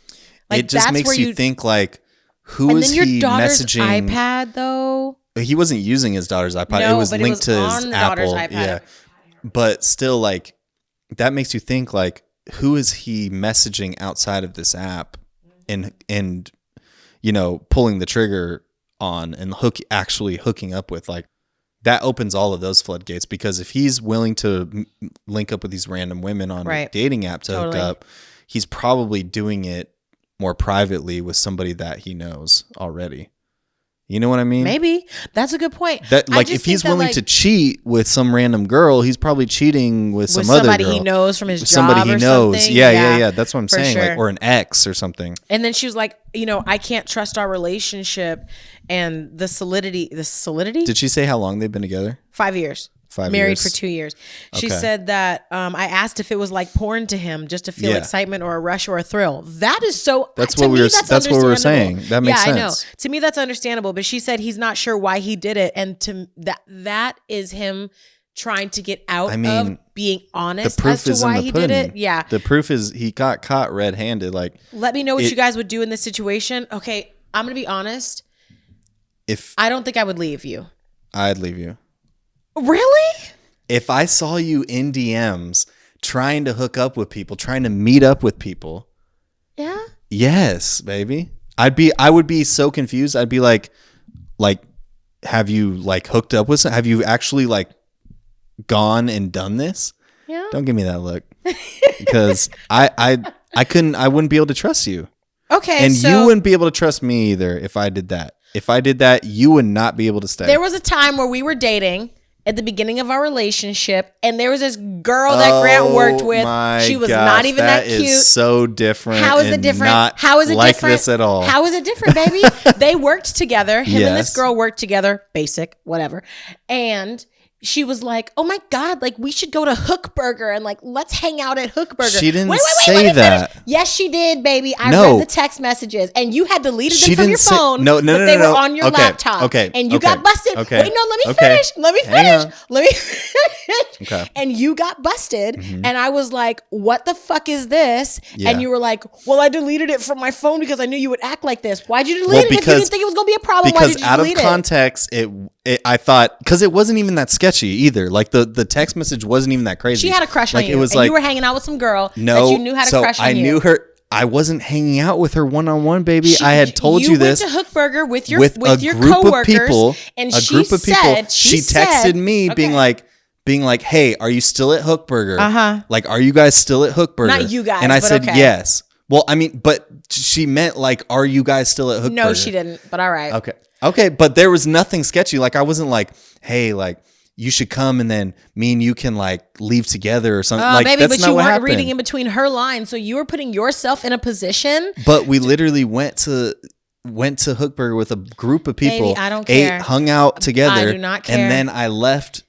It just makes you think who is he messaging? And then your daughter's iPad though. He wasn't using his daughter's iPad. No, it was linked to his on Apple. Daughter's iPad. Yeah, but still, that makes you think who is he messaging outside of this app, and pulling the trigger on and actually hooking up with that opens all of those floodgates, because if he's willing to link up with these random women on a dating app to hook up, he's probably doing it more privately with somebody that he knows already. You know what I mean? Maybe. That's a good point. That if he's willing to cheat with some random girl, he's probably cheating with some other girl. Somebody he knows from his job somebody he knows. Something. Yeah. That's what I'm saying. Sure. Or an ex or something. And then she was I can't trust our relationship and the solidity. The solidity? Did she say how long they've been together? 5 years. 5 Married years. for 2 years. She Okay. said that I asked if it was like porn to him just to feel Yeah. excitement or a rush or a thrill. That is so. That's to what me, we were. That's That's what we were saying. understandable. That makes I know. sense. To me, that's understandable. But she said he's not sure why he did it, and to that is him trying to get out of being honest as to why he did it. Yeah. The proof is he got caught red-handed. Like, let me know what you guys would do in this situation. Okay, I'm gonna be honest. If I don't think I would leave you. I'd leave you. Really? If I saw you in DMs trying to hook up with people, trying to meet up with people. Yeah. Yes, baby. I would be so confused. I'd be like, have you like hooked up with some? Have you actually like gone and done this? Yeah. Don't give me that look. Because I wouldn't be able to trust you. Okay. And so you wouldn't be able to trust me either if I did that. If I did that, you would not be able to stay. there was a time where we were dating at the beginning of our relationship, and there was this girl that Grant worked with. She was not even that cute. Is so different. How is it different? How is it like different? this at all? How is it different, baby? They worked together. Him and this Yes. girl worked together. Basic, whatever. And she was like, "Oh my God, like we should go to Hook Burger and like let's hang out at Hook Burger." She didn't let say me that. finish. Yes, she did, baby. I No. read the text messages, and you had deleted them She from didn't your say- phone. No, but they were on your Okay, laptop. okay, and you okay, got busted. okay, Wait, no, let me okay. finish. Let me Hang finish. on. Let me finish. Okay. And you got busted, and I was like, "What the fuck is this?" Yeah. And you were like, "Well, I deleted it from my phone because I knew you would act like this. Why'd you delete Well, it if you didn't think it was gonna be a problem? Why Because did you out of delete it?" context, I thought, because it wasn't even that sketchy either. Like the text message wasn't even that crazy. She had a crush on like, you, It was and like, you were hanging out with some girl no, that you knew had a so crush on I you. knew her. I wasn't hanging out with her one-on-one, baby. I had told you this. You went to Hook Burger with your with a your group coworkers, of people. and a she group of people. said, She texted me, being like, "Hey, are you still at Hook Burger? Like, are you guys still at Hook Burger?" Not you guys, And I but said okay. yes. Well, I mean, but she meant like, "Are you guys still at Hook Burger?" No, she didn't. But all right. Okay, but there was nothing sketchy. Like, I wasn't like, "Hey, like, you should come and then me and you can like leave together or something." Oh, Like, baby, that's but not you what weren't happened. reading in between her lines, so you were putting yourself in a position. But we literally went to Hook Burger with a group of people. Baby, I don't care. Ate, hung out together. I do not care. And then I left.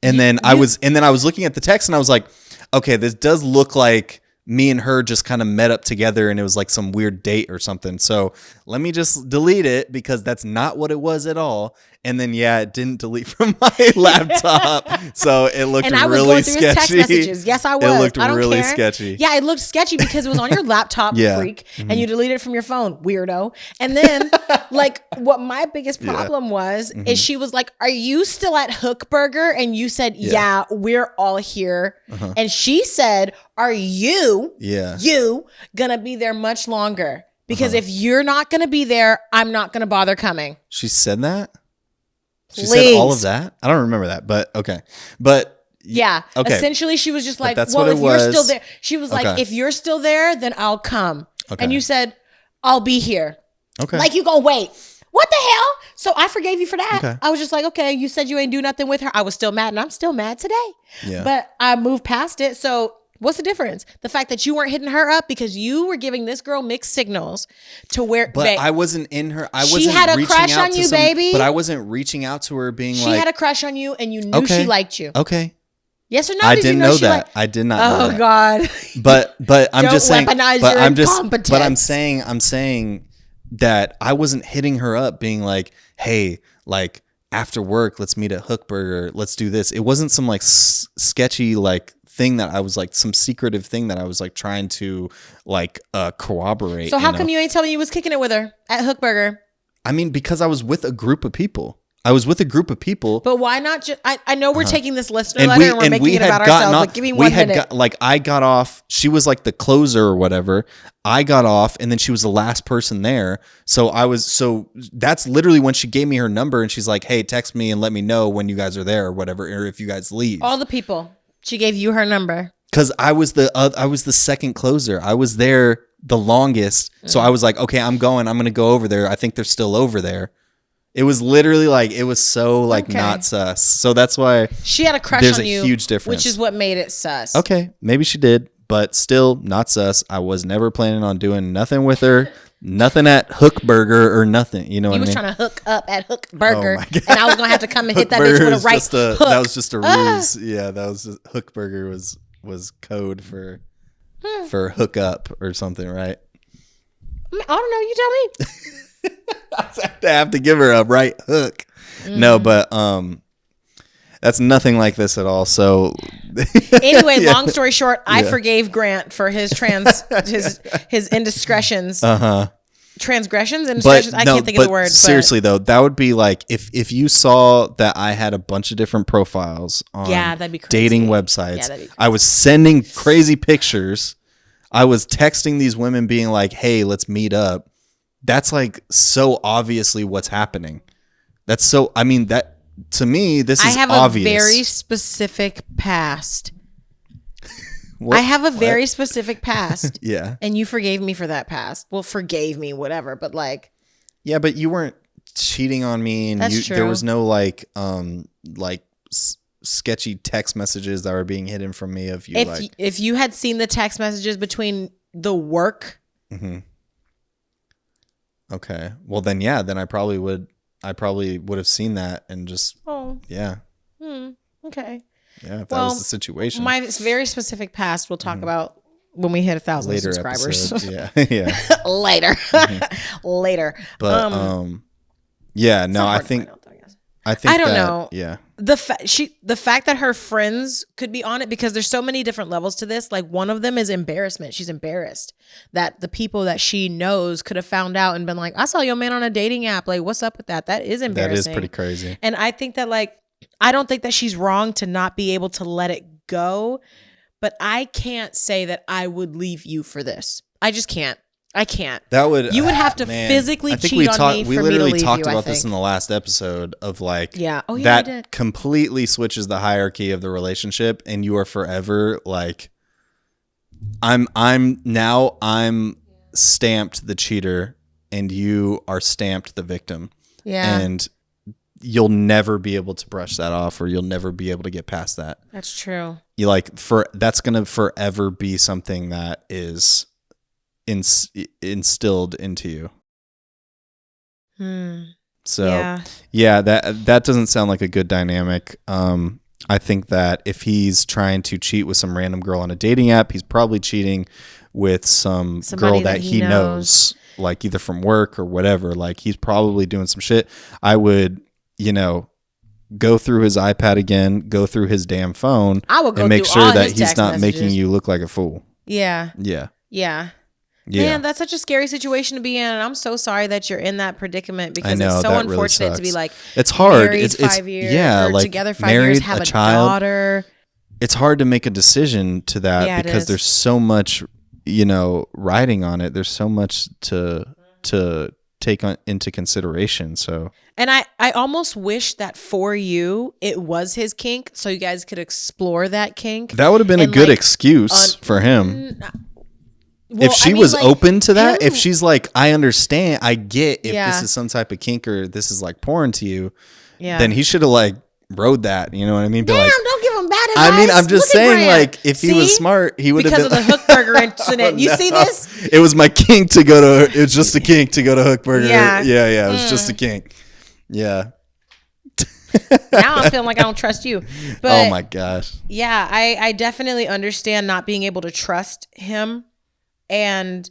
And then I was looking at the text and I was like, okay, this does look like me and her just kind of met up together and it was like some weird date or something. So let me just delete it because that's not what it was at all. And then, it didn't delete from my laptop. So it looked And I was really going through sketchy. his text messages. Yes, I was. It looked I don't really care. sketchy. Yeah, it looked sketchy because it was on your laptop, Yeah. freak, and you deleted it from your phone, weirdo. And then, like, what my biggest problem was is she was like, "Are you still at Hook Burger?" And you said, "Yeah, we're all here." And she said, "Are you gonna be there much longer? Because if you're not gonna be there, I'm not gonna bother coming." She said that? She Please. said all of that? I don't remember that, but okay. But Yeah. Okay. Essentially, she was just like, that's "Well, what if it you're was. still there," she was like, Okay. "If you're still there, then I'll come." Okay. And you said, "I'll be here." okay. Like, you gonna wait. What the hell? So I forgave you for that. Okay. I was just like, okay, you said you ain't do nothing with her. I was still mad, and I'm still mad today. Yeah. But I moved past it. So what's the difference? The fact that you weren't hitting her up because you were giving this girl mixed signals to where. But I wasn't in her. I She wasn't had a reaching crush out on to you, some- baby. But I wasn't reaching out to her being she like. had a crush on you, and you knew Okay. she liked you. Okay. Yes or no? I Did didn't you know she that. liked- I did not know Oh that. God. But I'm Don't just saying. weaponize But your I'm just. incompetence. But I'm saying that I wasn't hitting her up being like, hey, like after work, let's meet at Hook Burger. Let's do this. It wasn't some like sketchy like thing that I was like some secretive thing that I was like trying to like corroborate. So how come you ain't telling me you was kicking it with her at Hook Burger? I mean, because I was with a group of people. I was with a group of people. But why not just? I know we're taking this listener letter and we're making it about ourselves. But give me 1 minute. I got off. She was like the closer or whatever. I got off, and then she was the last person there. So that's literally when she gave me her number, and she's like, "Hey, text me and let me know when you guys are there or whatever, or if you guys leave." All the people. She gave you her number. Because I was the second closer. I was there the longest. So I was like, okay, I'm going to go over there. I think they're still over there. It was literally like, it was so like not sus. So that's why she had a crush there's on a you, huge difference. which is what made it sus. Okay, maybe she did, but still not sus. I was never planning on doing nothing with her. Nothing at Hook Burger or nothing. You know what I You was mean? trying to hook up at Hook Burger, my God. and I was gonna have to come and hit Hook that bitch Burger with a is right just a, hook. that was just a ruse. Yeah, that was just, Hook Burger was code for hook up or something, right? I don't know. You tell me. I have to give her a right hook. No, but that's nothing like this at all. So Anyway, long story short, I forgave Grant for his his indiscretions. Transgressions, indiscretions. I can't think of the word. Seriously though, that would be like if you saw that I had a bunch of different profiles on that'd be crazy. Dating websites. Yeah, that'd be crazy. I was sending crazy pictures. I was texting these women being like, "Hey, let's meet up." That's like so obviously what's happening. That's so. I mean, that to me, this is obvious. I have a very specific past. I have a very specific past. Yeah. And you forgave me for that past. Well, forgave me, whatever. But like. Yeah, but you weren't cheating on me, and That's true. There was no like sketchy text messages that were being hidden from me of you. If you had seen the text messages between the work. Mm-hmm. Okay. Well, then, yeah. Then I probably would have seen that and just. Oh. Yeah. Okay. Yeah, if that was the situation. My very specific past we'll talk about when we hit 1,000 subscribers. Yeah, yeah. Later. Later. But yeah, no, I think I don't know. Yeah. The fact that her friends could be on it, because there's so many different levels to this. Like, one of them is embarrassment. She's embarrassed that the people that she knows could have found out and been like, I saw your man on a dating app. Like, what's up with that? That is embarrassing. That is pretty crazy. And I think that, like, I don't think that she's wrong to not be able to let it go, but I can't say that I would leave you for this. I just can't. I can't. That would. You would have to physically cheat on me for me to leave you. We literally talked about this in the last episode of like, that completely switches the hierarchy of the relationship, and you are forever like, I'm stamped the cheater, and you are stamped the victim. Yeah. And you'll never be able to brush that off, or you'll never be able to get past that. That's true. You that's going to forever be something that is instilled into you. So yeah, that doesn't sound like a good dynamic. I think that if he's trying to cheat with some random girl on a dating app, he's probably cheating with somebody girl that he knows, like either from work or whatever. Like, he's probably doing some shit. I would, go through his iPad again, go through his damn phone, and make sure that he's not making you look like a fool. Yeah. Yeah. Yeah. Man, that's such a scary situation to be in, and I'm so sorry that you're in that predicament, because it's so unfortunate really to be like, it's hard. Married it's 5 years, yeah, or like together 5 married, years, have a child, daughter. It's hard to make a decision to that because there's so much, riding on it. There's so much to take into consideration. So, and I almost wish that for you it was his kink, so you guys could explore that kink. That would have been a good excuse for him. Well, if she was open to that, if she's like, I understand, I get if this is some type of kink or this is like porn to you, then he should have like rode that. You know what I mean? Damn, don't give him bad advice. I mean, I'm just saying, like, if he was smart, he would have been. Because of the Hook Burger incident. You see this? It was my kink to go to. It was just a kink to go to Hook Burger. Yeah. It was just a kink. Yeah. Now I'm feeling like I don't trust you. But oh my gosh. Yeah, I definitely understand not being able to trust him. And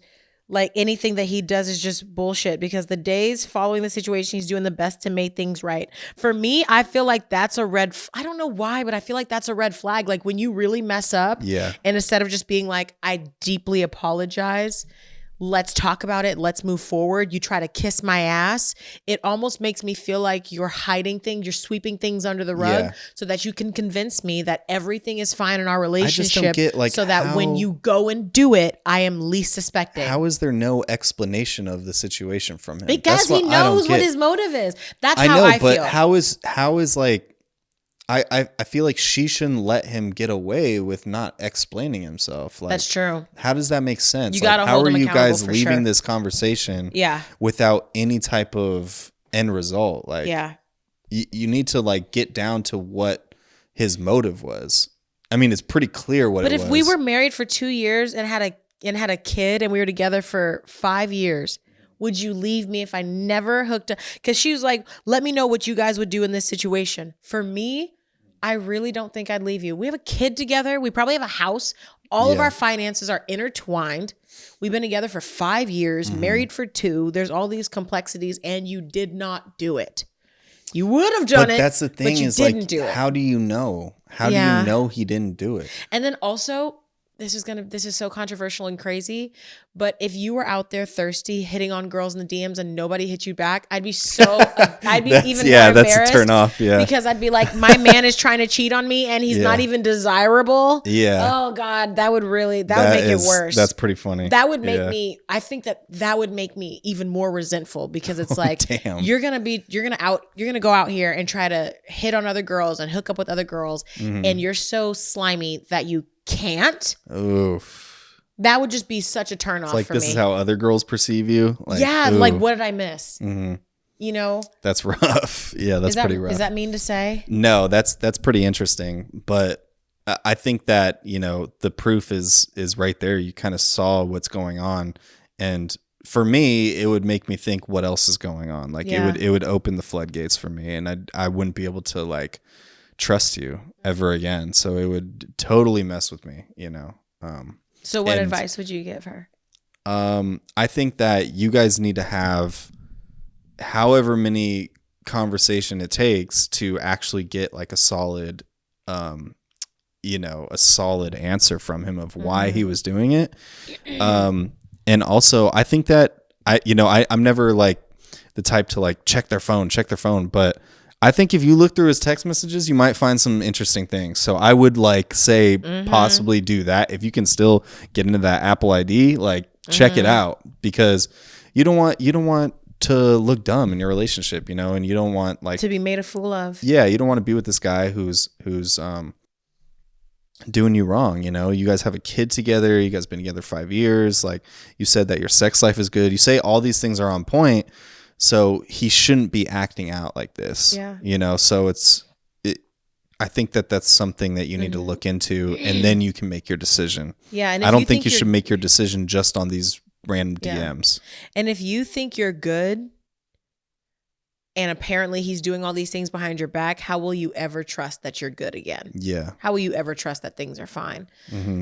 like, anything that he does is just bullshit, because the days following the situation, he's doing the best to make things right. For me, I feel like that's a I don't know why, but I feel like that's a red flag. Like, when you really mess up, and instead of just being like, I deeply apologize, let's talk about it, let's move forward, you try to kiss my ass, it almost makes me feel like you're hiding things, you're sweeping things under the rug so that you can convince me that everything is fine in our relationship. I just don't get, like, so that when you go and do it, I am least suspecting. How is there no explanation of the situation from him? Because he knows what his motive is. That's how I feel. But how is like, I feel like she shouldn't let him get away with not explaining himself. Like, that's true. How does that make sense? You gotta hold him accountable. How are you guys leaving this conversation without any type of end result? Like, you need to like get down to what his motive was. I mean, it's pretty clear what it was. But if we were married for 2 years and had a kid, and we were together for 5 years, Would you leave me if I never hooked up? Because she was like, let me know what you guys would do in this situation. For me, I really don't think I'd leave you. We have a kid together. We probably have a house. All of our finances are intertwined. We've been together for 5 years, married for 2. There's all these complexities, and you did not do it. You would have done it, that's the thing, but you is didn't like, do it. how do you know? How do you know he didn't do it? And then also, this is so controversial and crazy, but if you were out there thirsty, hitting on girls in the DMs and nobody hit you back, I'd be even more embarrassed. That's a turn off. Yeah. Because I'd be like, my man is trying to cheat on me and he's not even desirable. Yeah. Oh God, that would make it worse. That's pretty funny. That would make me, I think that would make me even more resentful, because it's like, damn. you're going to go out here and try to hit on other girls and hook up with other girls. And you're so slimy that you can't. Oof. That would just be such a turn off like, for this me. is how other girls perceive you. Like, like, what did I miss? You know, that's rough. Yeah, that's pretty rough. Is that mean to say? No, that's pretty interesting. But I think that, you know, the proof is right there. You kind of saw what's going on, and for me, it would make me think what else is going on. Like, it would open the floodgates for me, and I wouldn't be able to like trust you ever again. So it would totally mess with me, you know. So what advice would you give her? I think that you guys need to have however many conversation it takes to actually get like a solid you know, a solid answer from him of why he was doing it. And also I think that I'm never like the type to like check their phone, but I think if you look through his text messages, you might find some interesting things. So I would like say possibly do that. If you can still get into that Apple ID, like check it out, because you don't want to look dumb in your relationship, you know, and you don't want like to be made a fool of. Yeah, you don't want to be with this guy who's doing you wrong, you know. You guys have a kid together, you guys been together 5 years, like you said that your sex life is good. You say all these things are on point. So he shouldn't be acting out like this, you know? So I think that that's something that you need to look into, and then you can make your decision. Yeah. And I don't think you should make your decision just on these random DMs. And if you think you're good, and apparently he's doing all these things behind your back, how will you ever trust that you're good again? Yeah. How will you ever trust that things are fine?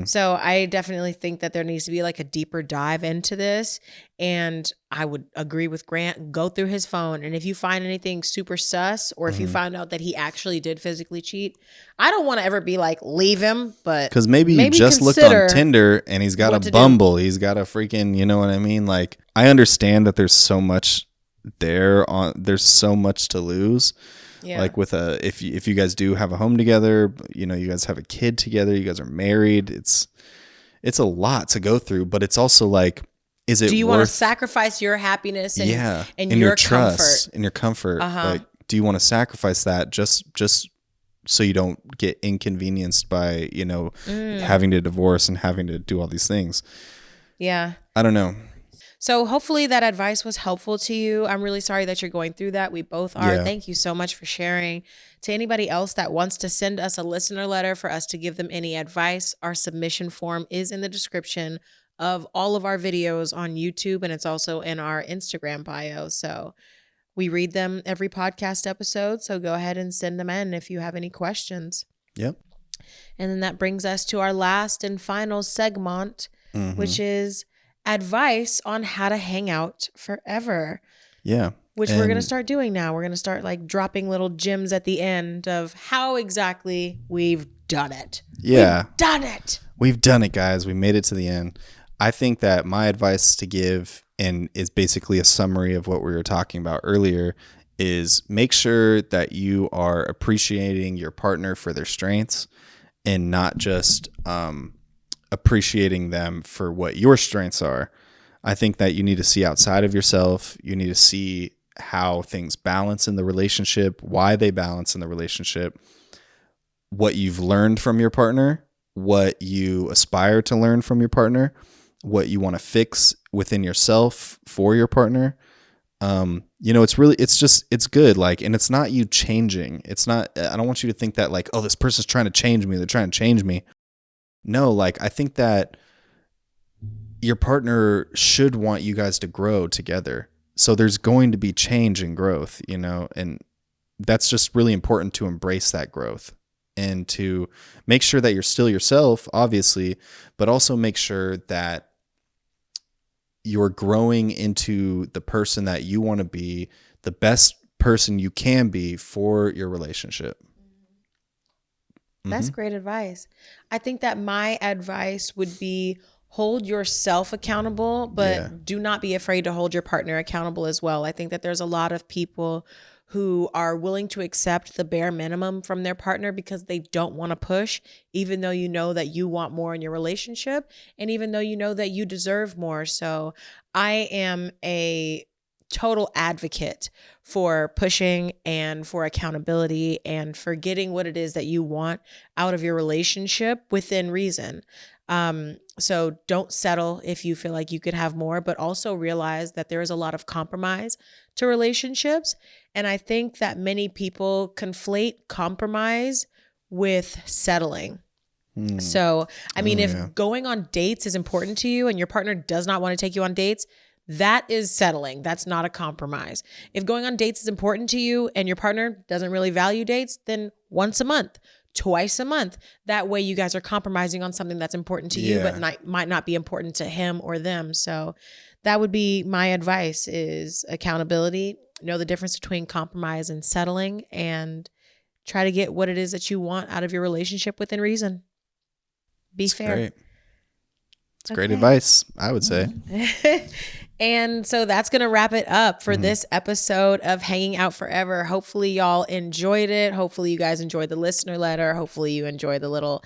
So I definitely think that there needs to be like a deeper dive into this. And I would agree with Grant, go through his phone. And if you find anything super sus, or if you find out that he actually did physically cheat, I don't want to ever be like, leave him. But because maybe you just looked on Tinder and he's got a Bumble. He's got a freaking, you know what I mean? Like, I understand that there's so much there's so much to lose. Like with if you guys do have a home together, you know, you guys have a kid together, you guys are married, it's a lot to go through. But it's also like, do you want to sacrifice your happiness and and your trust and your comfort? Like, do you want to sacrifice that just so you don't get inconvenienced by, you know, having to divorce and having to do all these things? I don't know. So hopefully that advice was helpful to you. I'm really sorry that you're going through that. We both are. Thank you so much for sharing. To anybody else that wants to send us a listener letter for us to give them any advice, our submission form is in the description of all of our videos on YouTube, and it's also in our Instagram bio. So we read them every podcast episode. So go ahead and send them in if you have any questions. Yep. And then that brings us to our last and final segment, which is advice on how to hang out forever. Yeah. Which we're going to start doing now. We're going to start like dropping little gems at the end of how exactly we've done it. Yeah. We've done it. We've done it, guys. We made it to the end. I think that my advice to give, and is basically a summary of what we were talking about earlier, is make sure that you are appreciating your partner for their strengths and not just appreciating them for what your strengths are. I think that you need to see outside of yourself. You need to see how things balance in the relationship, why they balance in the relationship, what you've learned from your partner, what you aspire to learn from your partner, what you want to fix within yourself for your partner. You know, it's good. Like, and it's not you changing. It's not, I don't want you to think that like, oh, this person's trying to change me. They're trying to change me. No, like, I think that your partner should want you guys to grow together. So there's going to be change and growth, you know, and that's just really important to embrace that growth and to make sure that you're still yourself, obviously, but also make sure that you're growing into the person that you want to be, the best person you can be for your relationship. That's great advice. I think that my advice would be hold yourself accountable, but do not be afraid to hold your partner accountable as well. I think that there's a lot of people who are willing to accept the bare minimum from their partner because they don't want to push, even though you know that you want more in your relationship, and even though you know that you deserve more. So I am a total advocate for pushing and for accountability and for getting what it is that you want out of your relationship within reason. So don't settle if you feel like you could have more, but also realize that there is a lot of compromise to relationships. And I think that many people conflate compromise with settling. So, I mean, if going on dates is important to you and your partner does not want to take you on dates, that is settling. That's not a compromise. If going on dates is important to you and your partner doesn't really value dates, then once a month, twice a month. That way you guys are compromising on something that's important to you, but might not be important to him or them. So that would be my advice is accountability. Know the difference between compromise and settling, and try to get what it is that you want out of your relationship within reason. Be fair. Great. It's great advice, I would say. And so that's going to wrap it up for this episode of Hanging Out Forever. Hopefully y'all enjoyed it. Hopefully you guys enjoyed the listener letter. Hopefully you enjoyed the little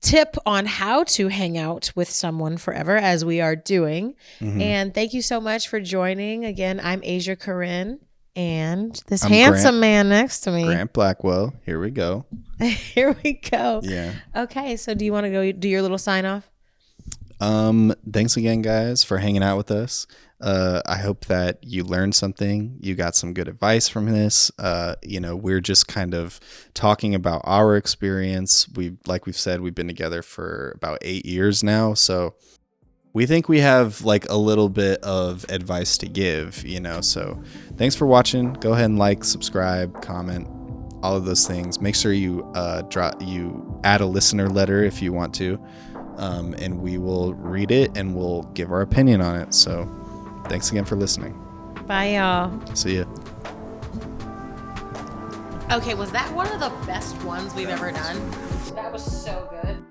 tip on how to hang out with someone forever, as we are doing. And thank you so much for joining. Again, I'm Asia Corinne, and this handsome man next to me, Grant Blackwell. Here we go. Here we go. Yeah. Okay, so do you want to go do your little sign off? Thanks again, guys, for hanging out with us. I hope that you learned something. You got some good advice from this. We're just kind of talking about our experience. Like we've said, we've been together for about 8 years now. So we think we have like a little bit of advice to give, so thanks for watching. Go ahead and like, subscribe, comment, all of those things. Make sure you add a listener letter if you want to. And we will read it and we'll give our opinion on it. So thanks again for listening. Bye, y'all. See ya. Okay, was that one of the best ones we've ever done? That was so good.